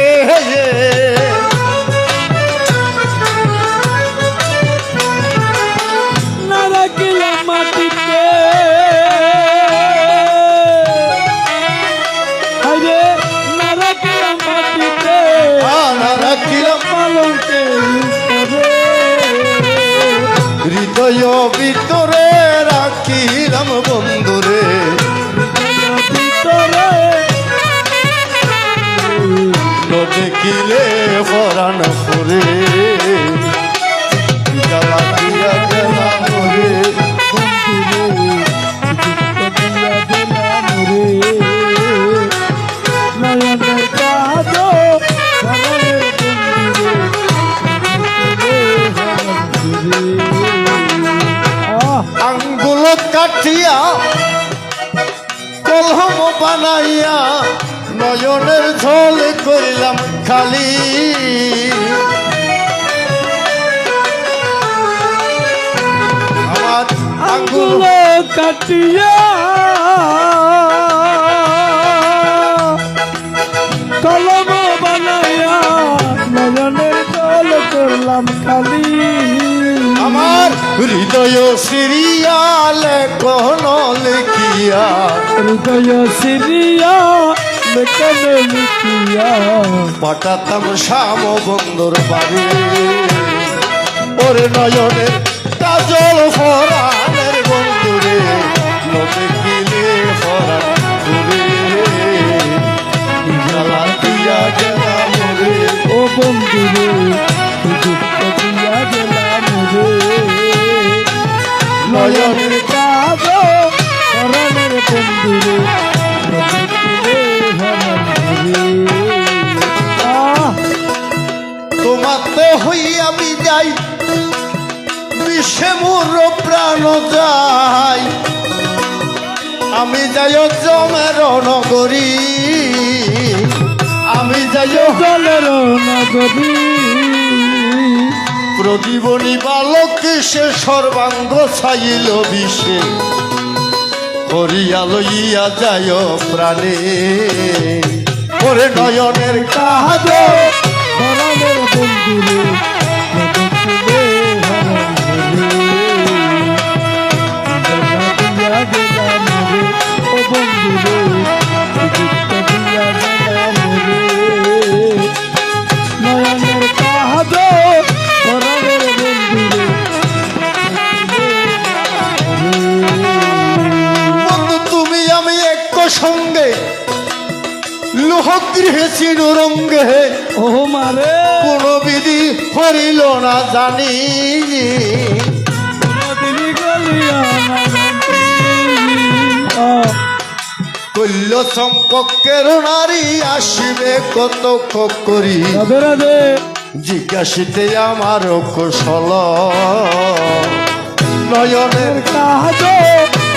Speaker 2: না রাখিলাম মাটিতে আরে না রাখিলাম মাটিতে
Speaker 1: না রাখিলাম
Speaker 2: পালঙ্কের উপরে
Speaker 1: হৃদয় ভিতরে রাখিলাম বন্ধুরে
Speaker 2: ভিতরে
Speaker 1: দেখিলে ফরান ফুরে জ্বালা দিয়া গেলাম রে আঙ্গুল কাটিয়া কলম বানাইয়া নয়নের ঝোল করিলাম খালি আমার আঙ্গুল
Speaker 2: কাটিয়া কলম বানাইয়া নয়নের জল করলাম খালি
Speaker 1: আমার হৃদয় সিরিয়াল কোন লিখিয়া
Speaker 2: হৃদয় সিরিয়া লেখনে লিখিয়া
Speaker 1: পাঠাতাম শ্যাম বন্ধুর বাড়ি ওরে নয়নের কাজল ফরানের বন্ধুরে দেখিলে ফরান ফুরে জ্বালা দিয়া গেলাম রে
Speaker 2: ও বন্ধুরে দুঃখ দিয়া গেলাম রে নয়নের কাজল করণের বন্ধুরে দেখিলে হরণ রে
Speaker 1: সে মোর প্রাণ যায় আমি যাই জমের নগরী আমি যাই
Speaker 2: জলের নগরী
Speaker 1: প্রদীবনী বালক সে সর্বাঙ্গ ছাইল বিষে করিয়া লইয়া যায় প্রাণে ওরে নয়নের কাজ
Speaker 2: ধরনের বন্ধুরে নদে দিয়া গেলাম রে ও বন্ধুরে দিয়া গেলাম রে নয়নের কাজ ধরনের বন্ধুরে
Speaker 1: বন্ধু তুমি আমি এক সঙ্গে লোহগৃহে চিররঙ্গে
Speaker 2: ও মারে
Speaker 1: কোন বিধি হরিল না জানি
Speaker 2: নদী গলিয়া না
Speaker 1: কল্য সম্পর্কের নারী আসিবে কত করি
Speaker 2: রাধে রাধে
Speaker 1: জিজ্ঞাসিতে আমার কৌশল নয়নের
Speaker 2: কাজ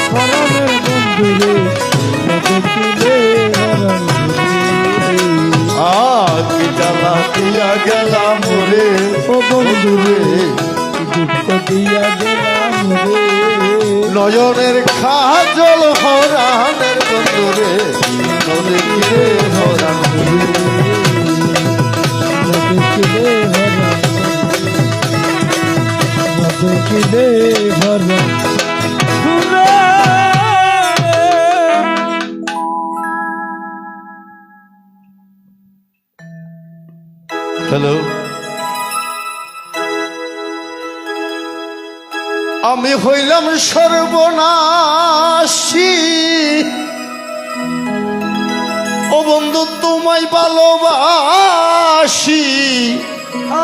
Speaker 2: ধরনের বন্ধুরে নদে
Speaker 1: আগে জ্বালা দিয়া গেলাম রে
Speaker 2: ও বন্ধুরে দুঃখ দিয়া গেলাম রে
Speaker 1: নয়নের খাজল হরানের বন্ধুরে নদী কিরে হরান
Speaker 2: নদে কিলে ভরা
Speaker 1: হ্যালো আমি হইলাম সর্বনাশী ও বন্ধু তোমায় ভালোবাসি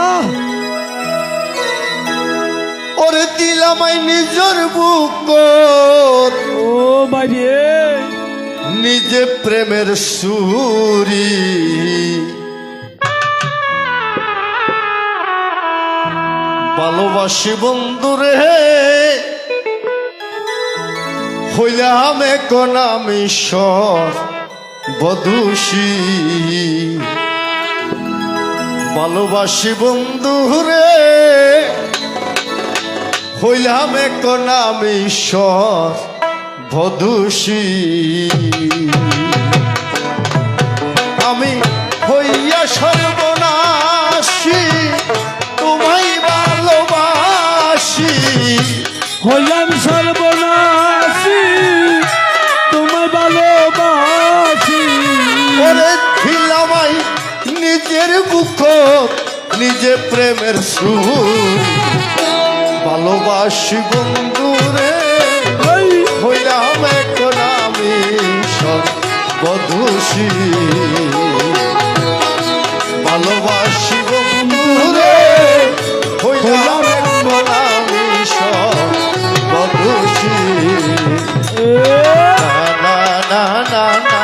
Speaker 2: আহ
Speaker 1: ওরে দিলামাই নিজের বুক
Speaker 2: ও বাইরে
Speaker 1: নিজে প্রেমের সুরি ভালোবাসি বন্ধুরে হইলাম এখন আমি ঈশ্বর বধূষী ভালোবাসি বন্ধুরে হইলাম এখন আমি ঈশ্বর বধূষী আমি হইয়া সর্বনাশী তোমায় ভালোবাসি
Speaker 2: হইলাম সর্বনাশী তোমায় ভালোবাসি
Speaker 1: ওরে ছিলামাই নিজের বুক নিজে প্রেমের সুর ভালোবাসি বন্ধুরে হইলাম এখন আমি সর্বদোষী ভালোবাসি বন্ধুরে হইলাম এখন আমি সর্বদোষী না না না না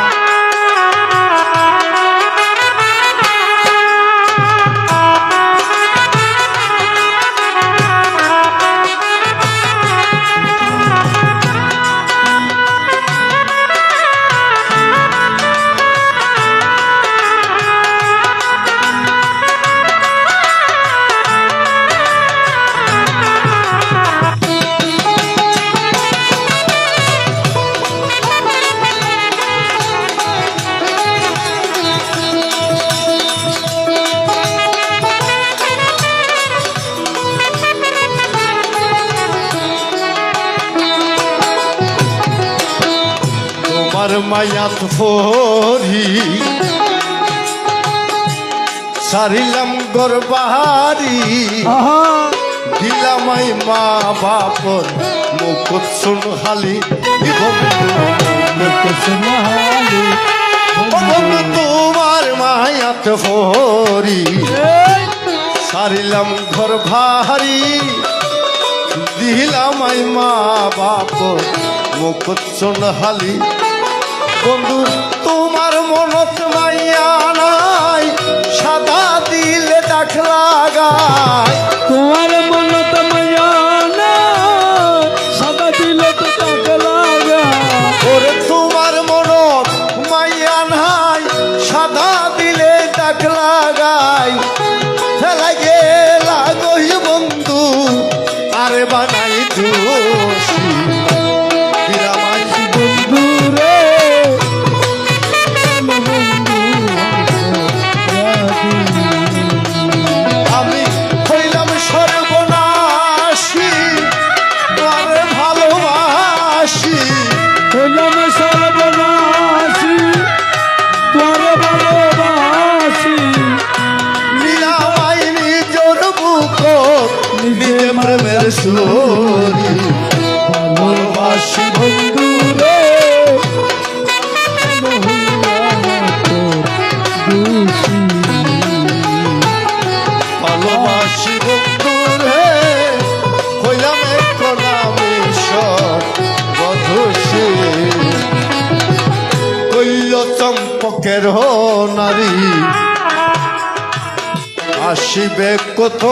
Speaker 1: তোমার মায়াত ফরি সারিলাম গরবাহারি
Speaker 2: আহা
Speaker 1: দিলামাই মা বাপর মুকুট সুনহালি
Speaker 2: কুসুমহালি
Speaker 1: তোমার মায়াত ফরি সারিলাম ঘর ভারি দিলামাই মা বাপর মুকুট সুনহালি বন্ধু তোমার মনত মাইয়া নাই সাদা দিলে দাখ লাগায়
Speaker 2: তোমার মনত মায়া
Speaker 1: বানাই দোষী দিলাম আজ
Speaker 2: বন্ধু রে বন্ধু
Speaker 1: আমি হইলাম সর্বনাশী তোরে ভালোবাসি
Speaker 2: হইলাম সর্বনাশী তোরে ভালোবাসি
Speaker 1: নীলামাই নিজর বুক নিজে প্রেমের সুরি ভালোবাসি
Speaker 2: বন্ধু রে
Speaker 1: ভালোবাসি বন্ধু রে হইলাম এক নামে বধূষী কইল চম্পকের নারী আসিবে কত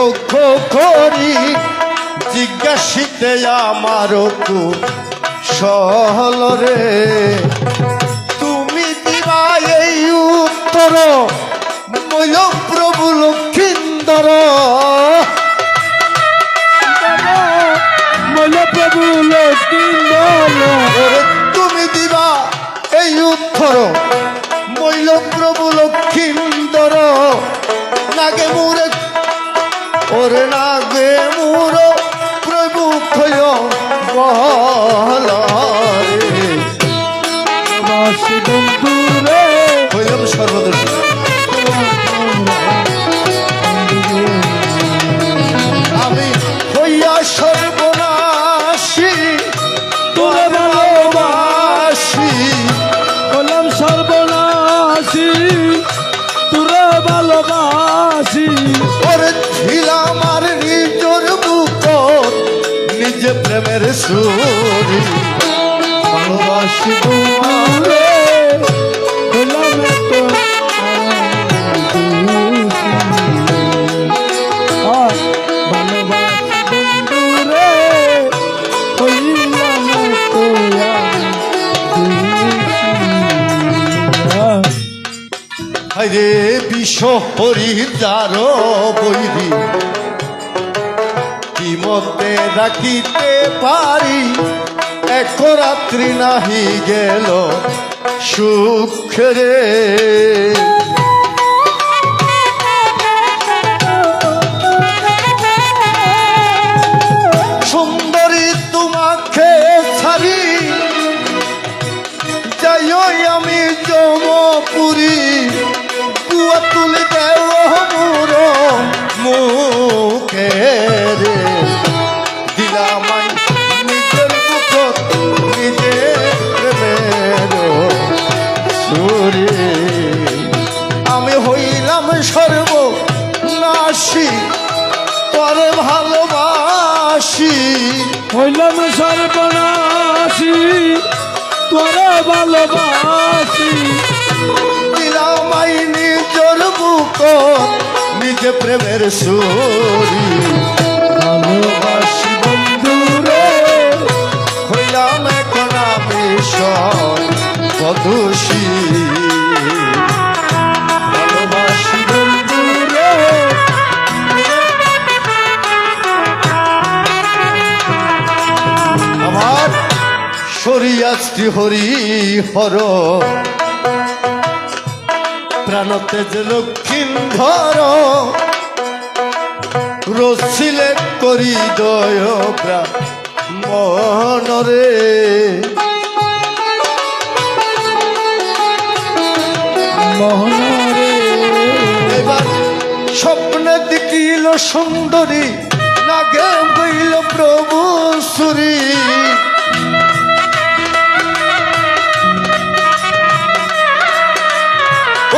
Speaker 1: করি জিজ্ঞাসিতে আমার সহল রে তুমি দিবা এই উত্তর মৈল প্রভু লক্ষিন্দর
Speaker 2: মনে প্রভু লক্ষ্মীন্দর
Speaker 1: ওরে তুমি দিবা এই উত্তর মৈল প্রভু লক্ষিন্দর নাগে মুরে ওরে নাগে মুর প্রভু ক্ষয় বহল রে
Speaker 2: বাসি বন্ধু রে
Speaker 1: হইলাম সর্বদোষী আমি হইয়া সর্বনাশী
Speaker 2: তোরে
Speaker 1: ভালোবাসি
Speaker 2: হলাম সর্বনাশী তোরে ভালোবাসি
Speaker 1: ওরে ছিলাম আর নিজর বুক নিজে প্রেমের সুরি ভালোবাসি তোমারে
Speaker 2: হলাম এত ভালোবাসি বন্ধু রে হইলাম
Speaker 1: হায়রে বিষ হরি যার বৈরি কি মতে রাখিতে পারি এক রাত্রি নাহি গেল সুখ রে সুন্দরী তোমাকে ছাড়ি যাইও আমি যমপুরী কুয়া তুলে দেও মোর মুখে রে দিলামাই নিজের বুক নিজে প্রেমের সুরে আমি হইলাম সর্বনাশী তোরে ভালোবাসি
Speaker 2: হইলাম সর্বনাশী তোরে ভালোবাসি
Speaker 1: দিলামাই নিজর বুক নিজে প্রেমের সুরি ভালোবাসি বন্ধু রে হইলাম এক নামে বধূষী ভালোবাসি বন্ধু রে আমার শরিয়াশ্রী হরি হর প্রাণতে যে লক্ষ্মীন্ধর রসিলে করি দয় মনরে
Speaker 2: মোহনরে
Speaker 1: এবার স্বপ্নে দেখিল সুন্দরী নাগে বইল প্রভু সুরী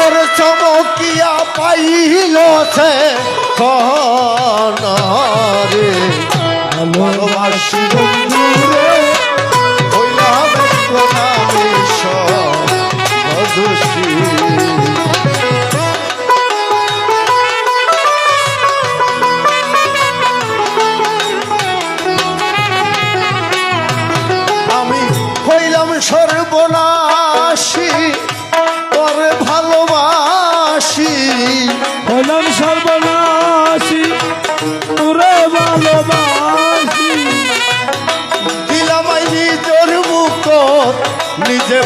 Speaker 1: ওর চমকিয়া পাইল সে কনরে ভালোবাসি বন্ধু রে হইলাম মধুসী আমি হইলাম সর্বনাশী তোরে ভালোবাসি
Speaker 2: হলাম সর্বনাশী তোরে ভালোবাসি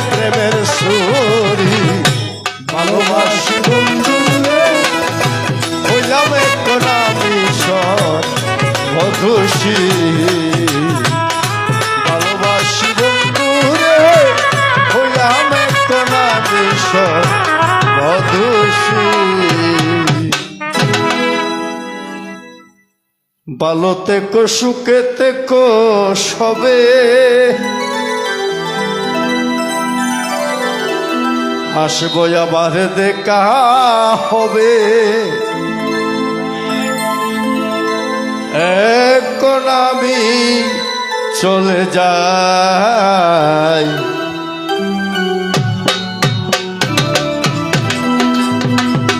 Speaker 1: প্রেমের সুরি ভালোবাসি বন্ধু রে হইলাম এক নামি সর মধুসী ভালোবাসি বন্ধু রে হইলাম এক নামি সর মধুসী ভালো থেকো সুখে থেকো সবে আসবো আবার দেখা হবে এখন আমি চলে যাই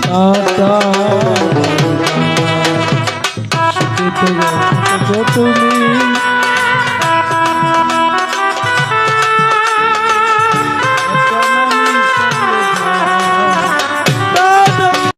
Speaker 2: টাটা